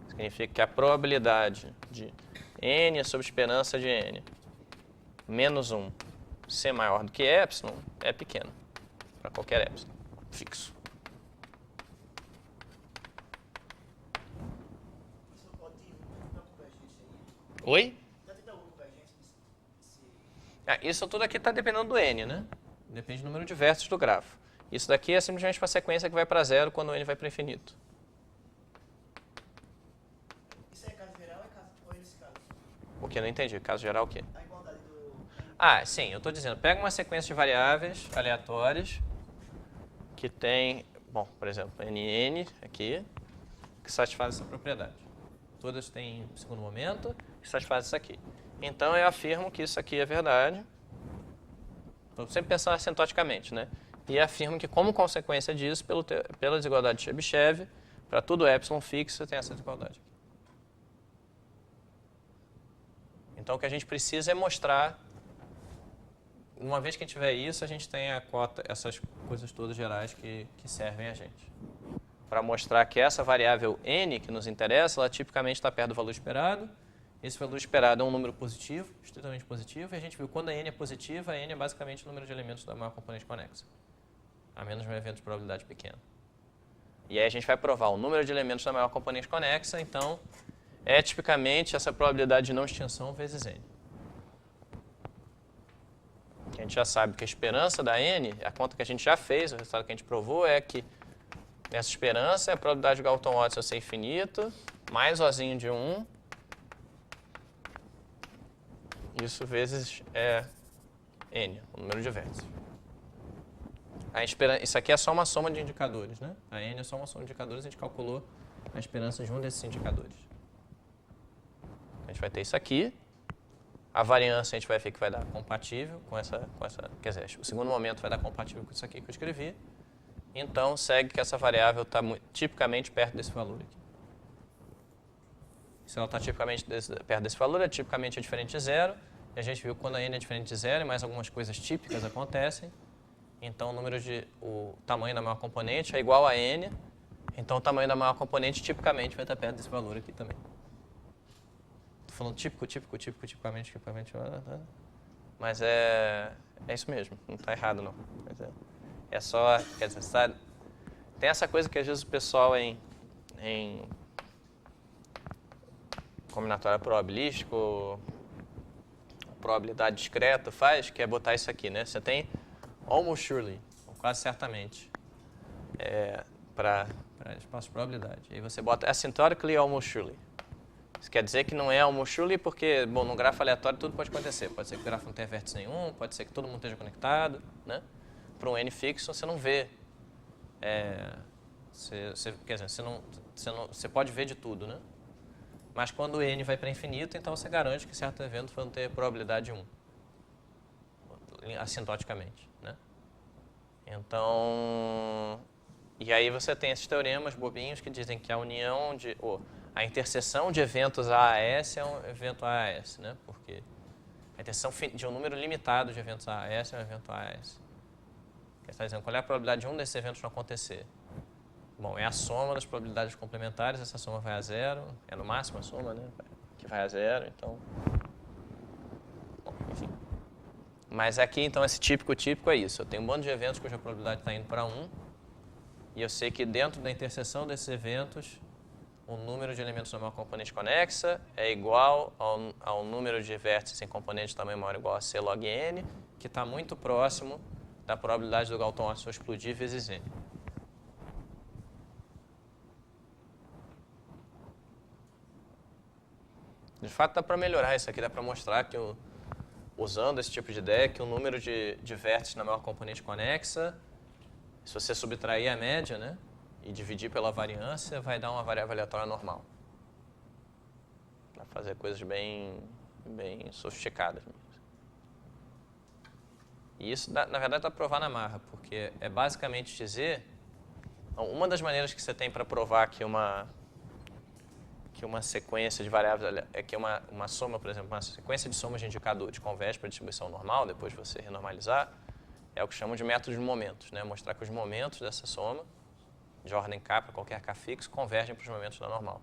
Significa que a probabilidade de n sobre esperança de n menos 1 ser maior do que epsilon é pequena, para qualquer epsilon fixo. Isso pode ter uma convergência aí. Oi? Está tendo alguma convergência Isso tudo aqui está dependendo do n, né? Depende do número de vértices do grafo. Isso daqui é simplesmente uma sequência que vai para zero quando o n vai para infinito. Isso é caso geral ou é nesse caso? O que eu não entendi. Caso geral, o quê? A igualdade do... Sim, eu estou dizendo, pega uma sequência de variáveis aleatórias que tem, bom, por exemplo, NN aqui, que satisfaz essa propriedade. Todas têm segundo momento, que satisfaz isso aqui. Então, eu afirmo que isso aqui é verdade. Estou sempre pensando assintoticamente, né? E afirmo que, como consequência disso, pela desigualdade de Chebyshev, para tudo epsilon fixo, tem essa desigualdade. Então, o que a gente precisa é mostrar, uma vez que a gente tiver isso, a gente tem a cota, essas coisas todas gerais que servem a gente. Para mostrar que essa variável n, que nos interessa, ela tipicamente está perto do valor esperado. Esse valor esperado é um número positivo, estritamente positivo, e a gente viu que quando a n é positiva, a n é basicamente o número de elementos da maior componente conexa, a menos um evento de probabilidade pequena. E aí a gente vai provar o número de elementos da maior componente conexa, então é tipicamente essa probabilidade de não extinção vezes n. A gente já sabe que a esperança da n, a conta que a gente já fez, o resultado que a gente provou é que essa esperança é a probabilidade de Galton-Watson ser infinito, mais Ozinho de 1, isso vezes n, o número de vértices. Isso aqui é só uma soma de indicadores, né? A n é só uma soma de indicadores, a gente calculou a esperança de um desses indicadores. A gente vai ter isso aqui. A variância a gente vai ver que vai dar compatível com essa, quer dizer, o segundo momento vai dar compatível com isso aqui que eu escrevi. Então, segue que essa variável está tipicamente perto desse valor aqui. Se ela está tipicamente perto desse valor, tipicamente é diferente de zero. E a gente viu que quando a n é diferente de zero, e mais algumas coisas típicas acontecem. Então, o tamanho da maior componente é igual a n. Então, o tamanho da maior componente tipicamente vai estar perto desse valor aqui também. Estou falando tipicamente. Mas é isso mesmo, não está errado não. É só, quer dizer, sabe? Tem essa coisa que às vezes o pessoal em combinatória probabilístico, probabilidade discreta faz, que é botar isso aqui, né? Você tem almost surely, ou quase certamente, para espaço de probabilidade. Aí você bota asymptotically almost surely. Isso quer dizer que não é almost surely porque, bom, no grafo aleatório tudo pode acontecer. Pode ser que o grafo não tenha vértice nenhum, pode ser que todo mundo esteja conectado, né? Para um n fixo você não vê. Quer dizer, você pode ver de tudo, né? Mas quando o n vai para infinito, então você garante que certo evento vai ter probabilidade 1, assintoticamente, né? Então, e aí você tem esses teoremas bobinhos que dizem que a união a interseção de eventos A a S é um evento A a S, né? Porque a interseção de um número limitado de eventos A a S é um evento A a S. Quer está dizendo qual é a probabilidade de um desses eventos não acontecer? Bom, é a soma das probabilidades complementares, essa soma vai a zero, é no máximo a soma, né? Que vai a zero, então... Bom, enfim. Mas aqui, então, esse típico é isso. Eu tenho um bando de eventos cuja probabilidade está indo para 1, e eu sei que dentro da interseção desses eventos, o número de elementos da maior componente conexa é igual ao número de vértices em componente de tamanho maior ou igual a C log n, que está muito próximo da probabilidade do Galton-Watson explodir vezes n. De fato, dá para melhorar isso aqui, dá para mostrar que, usando esse tipo de ideia, que o número de vértices na maior componente conexa, se você subtrair a média, né, e dividir pela variância, vai dar uma variável aleatória normal. Para fazer coisas bem sofisticadas. E isso, na verdade, dá para provar na marra, porque é basicamente dizer... Uma das maneiras que você tem para provar que uma sequência de variáveis, que uma soma, por exemplo, uma sequência de somas de indicadores converge para a distribuição normal, depois de você renormalizar, é o que chamam de método de momentos, né? Mostrar que os momentos dessa soma, de ordem k para qualquer k fixo, convergem para os momentos da normal.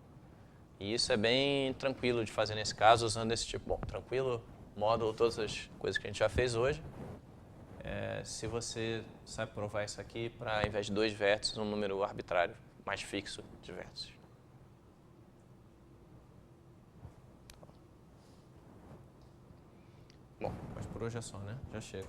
E isso é bem tranquilo de fazer nesse caso, usando esse tipo, bom, tranquilo, módulo, todas as coisas que a gente já fez hoje. Se você sabe provar isso aqui para, ao invés de 2 vértices, um número arbitrário mais fixo de vértices. Bom, mas por hoje é só, né? Já chega.